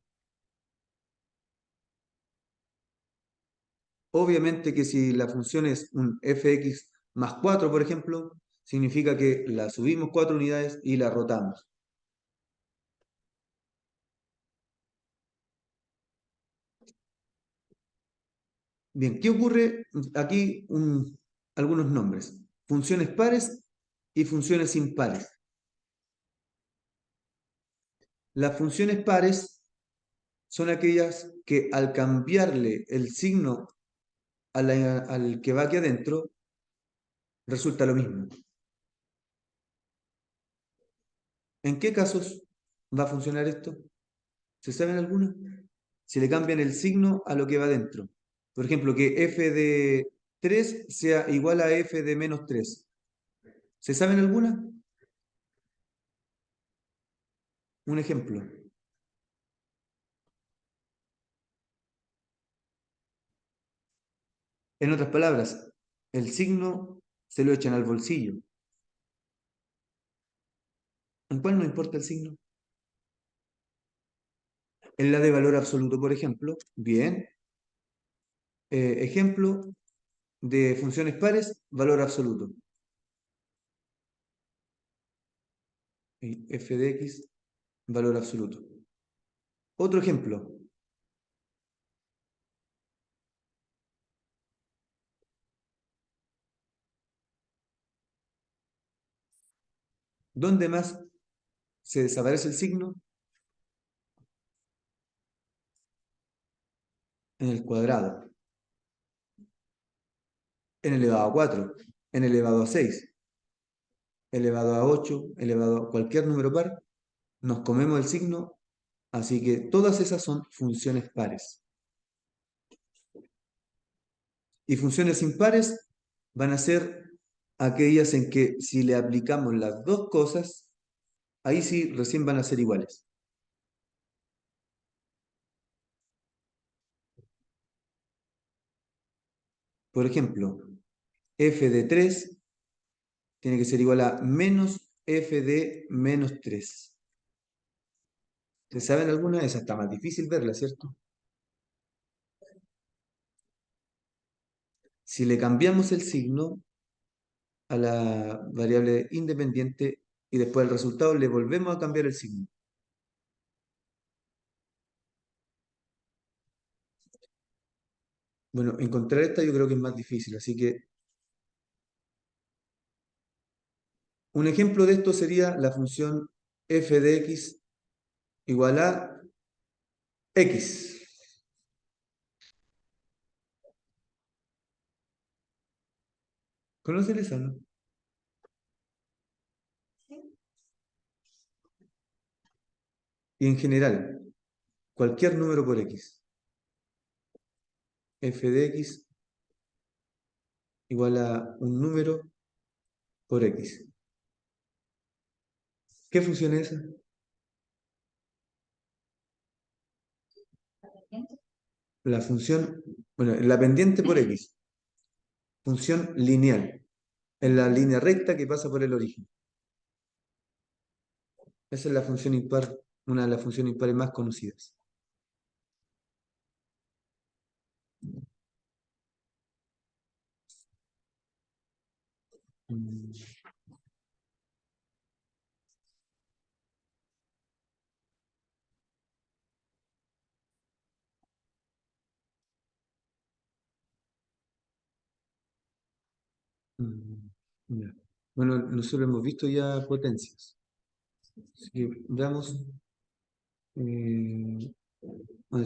Obviamente que si la función es un fx más 4, por ejemplo, significa que la subimos 4 unidades y la rotamos. Bien, ¿qué ocurre? Aquí algunos nombres. Funciones pares y funciones impares. Las funciones pares son aquellas que al cambiarle el signo al que va aquí adentro, resulta lo mismo. ¿En qué casos va a funcionar esto? ¿Se saben algunos? Si le cambian el signo a lo que va adentro. Por ejemplo, que f de 3 sea igual a f de menos 3. ¿Se saben alguna? Un ejemplo. En otras palabras, el signo se lo echan al bolsillo. ¿En cuál no importa el signo? En la de valor absoluto, por ejemplo. Bien. Ejemplo de funciones pares, valor absoluto. Y f de x, valor absoluto. Otro ejemplo. ¿Dónde más se desaparece el signo? En el cuadrado. En elevado a 4, en elevado a 6, elevado a 8, elevado a cualquier número par, nos comemos el signo, así que todas esas son funciones pares. Y funciones impares van a ser aquellas en que si le aplicamos las dos cosas, ahí sí recién van a ser iguales. Por ejemplo, f de 3 tiene que ser igual a menos f de menos 3. ¿Se saben alguna? Esa está más difícil verla, ¿cierto? Si le cambiamos el signo a la variable independiente y después al resultado le volvemos a cambiar el signo. Bueno, encontrar esta yo creo que es más difícil, así que un ejemplo de esto sería la función f de x igual a x. ¿Conocen esa, no? ¿Sí? Y en general, cualquier número por x. F de x igual a un número por x. ¿Qué función es esa? La función, bueno, la pendiente por x. Función lineal. en la línea recta que pasa por el origen. Esa es la función impar, una de las funciones impares más conocidas. Mm, mm, ya. Bueno, nosotros hemos visto ya potencias. Así que veamos dónde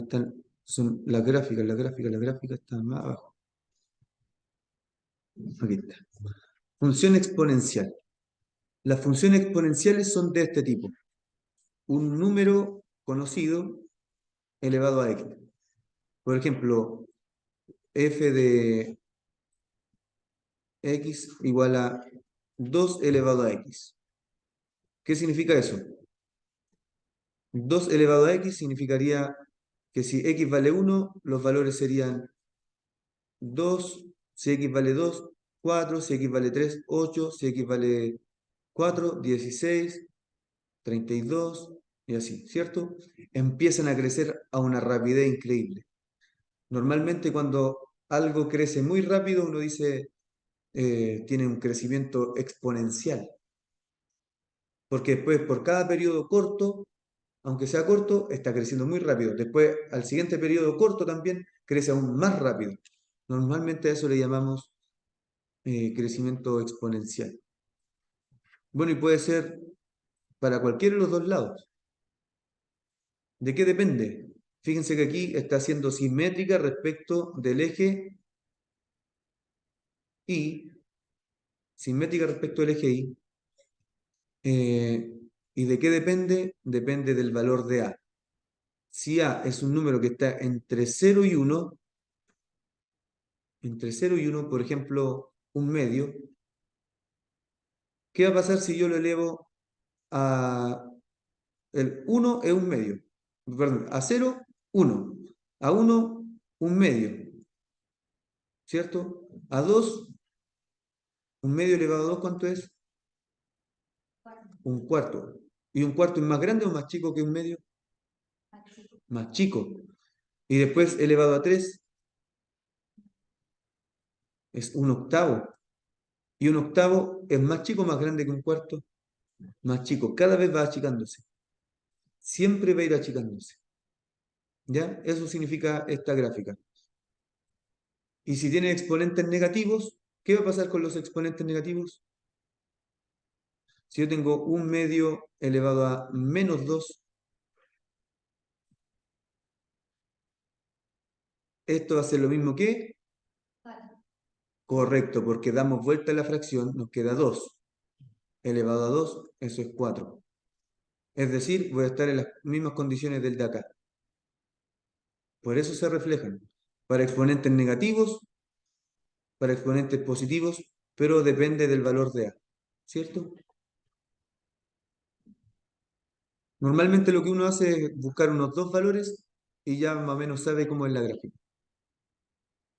están. Son las gráficas están más abajo. Aquí está. Función exponencial. Las funciones exponenciales son de este tipo. Un número conocido elevado a x. Por ejemplo, f de x igual a 2 elevado a x. ¿Qué significa eso? 2 elevado a x significaría que si x vale 1, los valores serían 2, si x vale 2, 4, si x vale 3, 8, si x vale 4, 16, 32 y así, ¿cierto? Empiezan a crecer a una rapidez increíble. Normalmente cuando algo crece muy rápido, uno dice tiene un crecimiento exponencial, porque después por cada periodo corto, aunque sea corto, está creciendo muy rápido. Después al siguiente periodo corto también crece aún más rápido. Normalmente a eso le llamamos crecimiento exponencial. Bueno, y puede ser para cualquiera de los dos lados. ¿De qué depende? Fíjense que aquí está siendo simétrica respecto del eje Y, simétrica respecto del eje Y. ¿Y de qué depende? Depende del valor de A. Si A es un número que está entre 0 y 1, entre 0 y 1, por ejemplo, un medio, ¿qué va a pasar si yo lo elevo a el 1 es un medio? Perdón, a 0, 1. A 1, un medio, ¿cierto? A 2, un medio elevado a 2, ¿cuánto es? Un cuarto. ¿Y un cuarto es más grande o más chico que un medio? Más chico. Y después elevado a 3 es un octavo. Y un octavo es más chico o más grande que un cuarto. Más chico. Cada vez va achicándose. Siempre va a ir achicándose. ¿Ya? Eso significa esta gráfica. Y si tiene exponentes negativos, ¿qué va a pasar con los exponentes negativos? Si yo tengo un medio elevado a menos 2, esto va a ser lo mismo que correcto, porque damos vuelta a la fracción, nos queda 2. Elevado a 2, eso es 4. Es decir, voy a estar en las mismas condiciones del de acá. Por eso se reflejan. Para exponentes negativos, para exponentes positivos, pero depende del valor de A. ¿Cierto? Normalmente lo que uno hace es buscar unos dos valores y ya más o menos sabe cómo es la gráfica.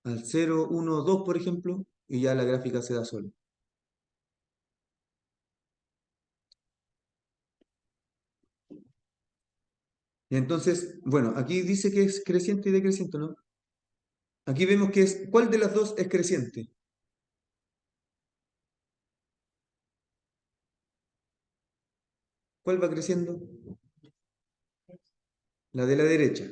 Al 0, 1, 2, por ejemplo, y ya la gráfica se da sola. Y entonces, bueno, aquí dice que es creciente y decreciente, ¿no? Aquí vemos que es, ¿cuál de las dos es creciente? ¿Cuál va creciendo? La de la derecha.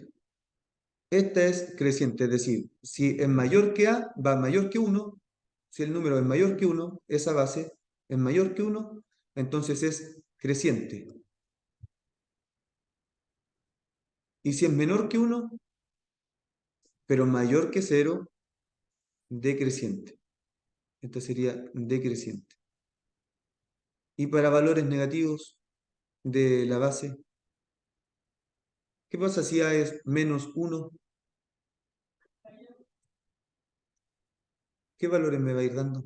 Esta es creciente, es decir, si es mayor que A, va mayor que 1. Si el número es mayor que 1, esa base es mayor que 1, entonces es creciente. Y si es menor que 1, pero mayor que 0, decreciente. Esta sería decreciente. Y para valores negativos de la base, ¿qué pasa si A es menos 1? ¿Qué valores me va a ir dando?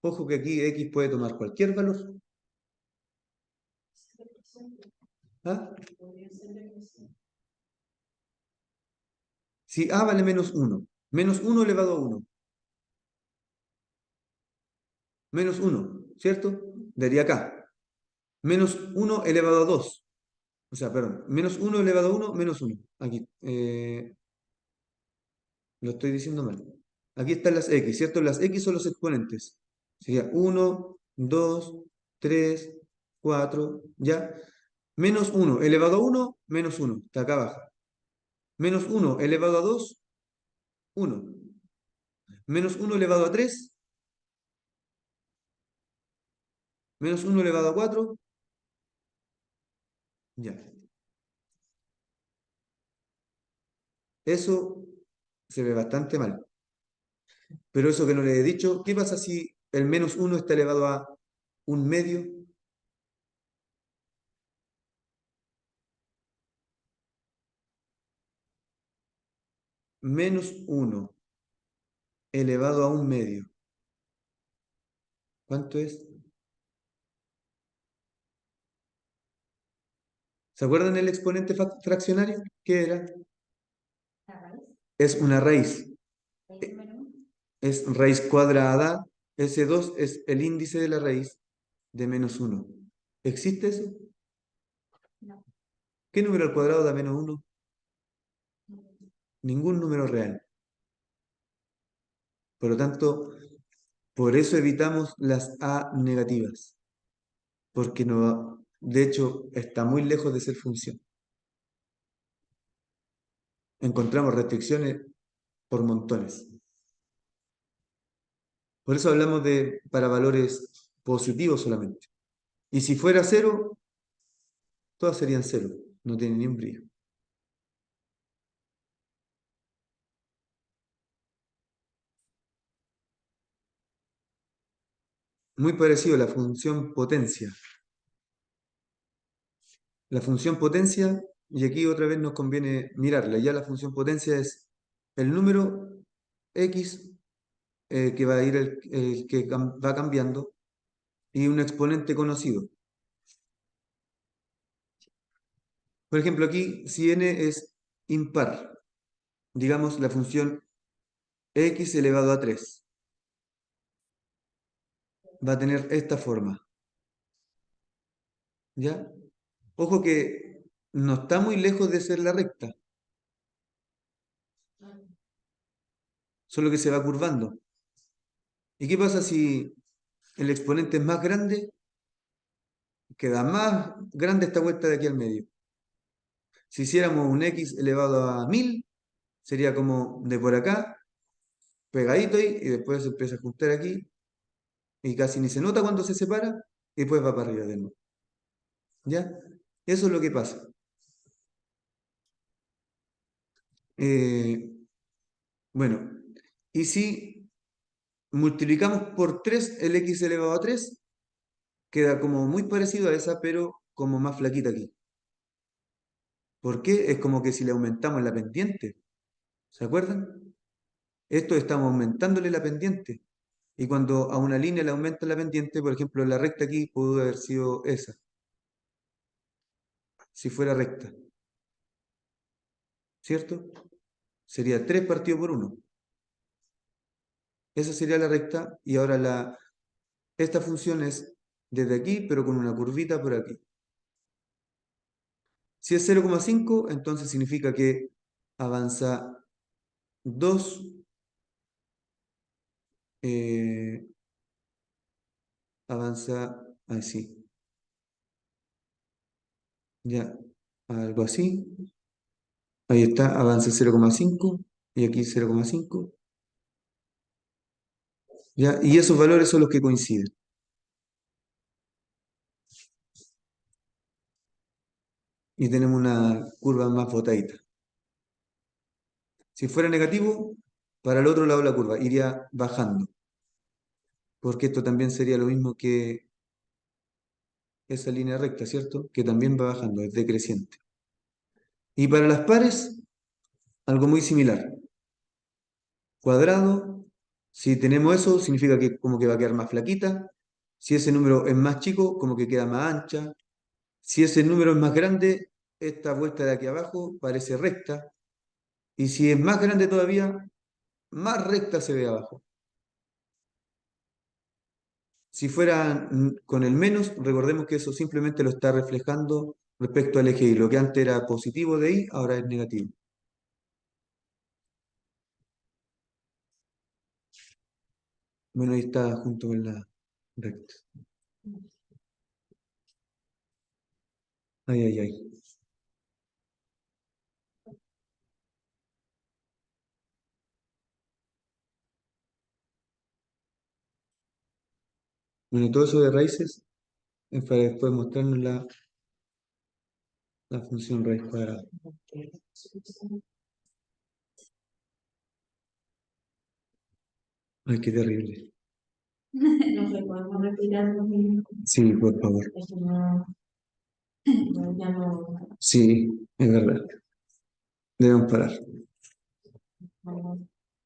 Ojo que aquí X puede tomar cualquier valor. ¿Ah? Si A vale menos 1 elevado a 1, menos 1, ¿cierto? Daría acá. Menos 1 elevado a 2. O sea, perdón, menos 1 elevado a 1, menos 1. Aquí. Lo estoy diciendo mal. Aquí están las X, ¿cierto? Las X son los exponentes. Sería 1, 2, 3, 4, ¿ya? Menos 1 elevado a 1, menos 1. Está acá abajo. Menos 1 elevado a 2, 1. Menos 1 elevado a 3, menos 1 elevado a 4, ya. Eso se ve bastante mal. Pero eso que no le he dicho, ¿qué pasa si el menos 1 está elevado a un medio? Menos 1 elevado a un medio. ¿Cuánto es? ¿Se acuerdan el exponente fraccionario? ¿Qué era? La raíz. Es una raíz. El número uno. Es raíz cuadrada. S2 es el índice de la raíz de menos 1. ¿Existe eso? No. ¿Qué número al cuadrado da menos 1? Ningún número real. Por lo tanto, por eso evitamos las A negativas. Porque no, de hecho, está muy lejos de ser función. Encontramos restricciones por montones. Por eso hablamos de para valores positivos solamente. Y si fuera cero, todas serían cero. No tienen ni un brillo. Muy parecido a la función potencia. La función potencia, y aquí otra vez nos conviene mirarla. Ya la función potencia es el número x que va a ir el que va cambiando y un exponente conocido. Por ejemplo, aquí si n es impar, digamos la función x elevado a 3 va a tener esta forma. ¿Ya? Ojo que no está muy lejos de ser la recta, solo que se va curvando. ¿Y qué pasa si el exponente es más grande? Queda más grande esta vuelta de aquí al medio. Si hiciéramos un x elevado a 1000, sería como de por acá, pegadito ahí, y después se empieza a juntar aquí, y casi ni se nota cuando se separa, y después va para arriba de nuevo. ¿Ya? Eso es lo que pasa. Eh, bueno, y si multiplicamos por 3 el x elevado a 3, queda como muy parecido a esa, pero como más flaquita aquí. ¿Por qué? Es como que si le aumentamos la pendiente. ¿Se acuerdan? Esto estamos aumentándole la pendiente. Y cuando a una línea le aumenta la pendiente, por ejemplo, la recta aquí pudo haber sido esa, si fuera recta. ¿Cierto? Sería 3 partido por 1. Esa sería la recta. Y ahora esta función es desde aquí, pero con una curvita por aquí. Si es 0,5, entonces significa que avanza 2, avanza así. Ya, algo así. Ahí está, avanza 0,5 y aquí 0,5. ¿Ya? Y esos valores son los que coinciden. Y tenemos una curva más botadita. Si fuera negativo, para el otro lado de la curva iría bajando, porque esto también sería lo mismo que esa línea recta, ¿cierto? Que también va bajando, es decreciente. Y para las pares, algo muy similar. Cuadrado, si tenemos eso, significa que como que va a quedar más flaquita. Si ese número es más chico, como que queda más ancha. Si ese número es más grande, esta vuelta de aquí abajo parece recta. Y si es más grande todavía, más recta se ve abajo. Si fuera con el menos, recordemos que eso simplemente lo está reflejando respecto al eje Y. Lo que antes era positivo de Y, ahora es negativo. Bueno, ahí está junto con la recta. Ay, ay, ay. Bueno, todo eso de raíces es para después mostrarnos la función raíz cuadrada. Ay, qué terrible. No sé, podemos retirar los minutos. Sí, por favor. Eso no, ya no. Sí, es verdad. Debemos parar. Vamos.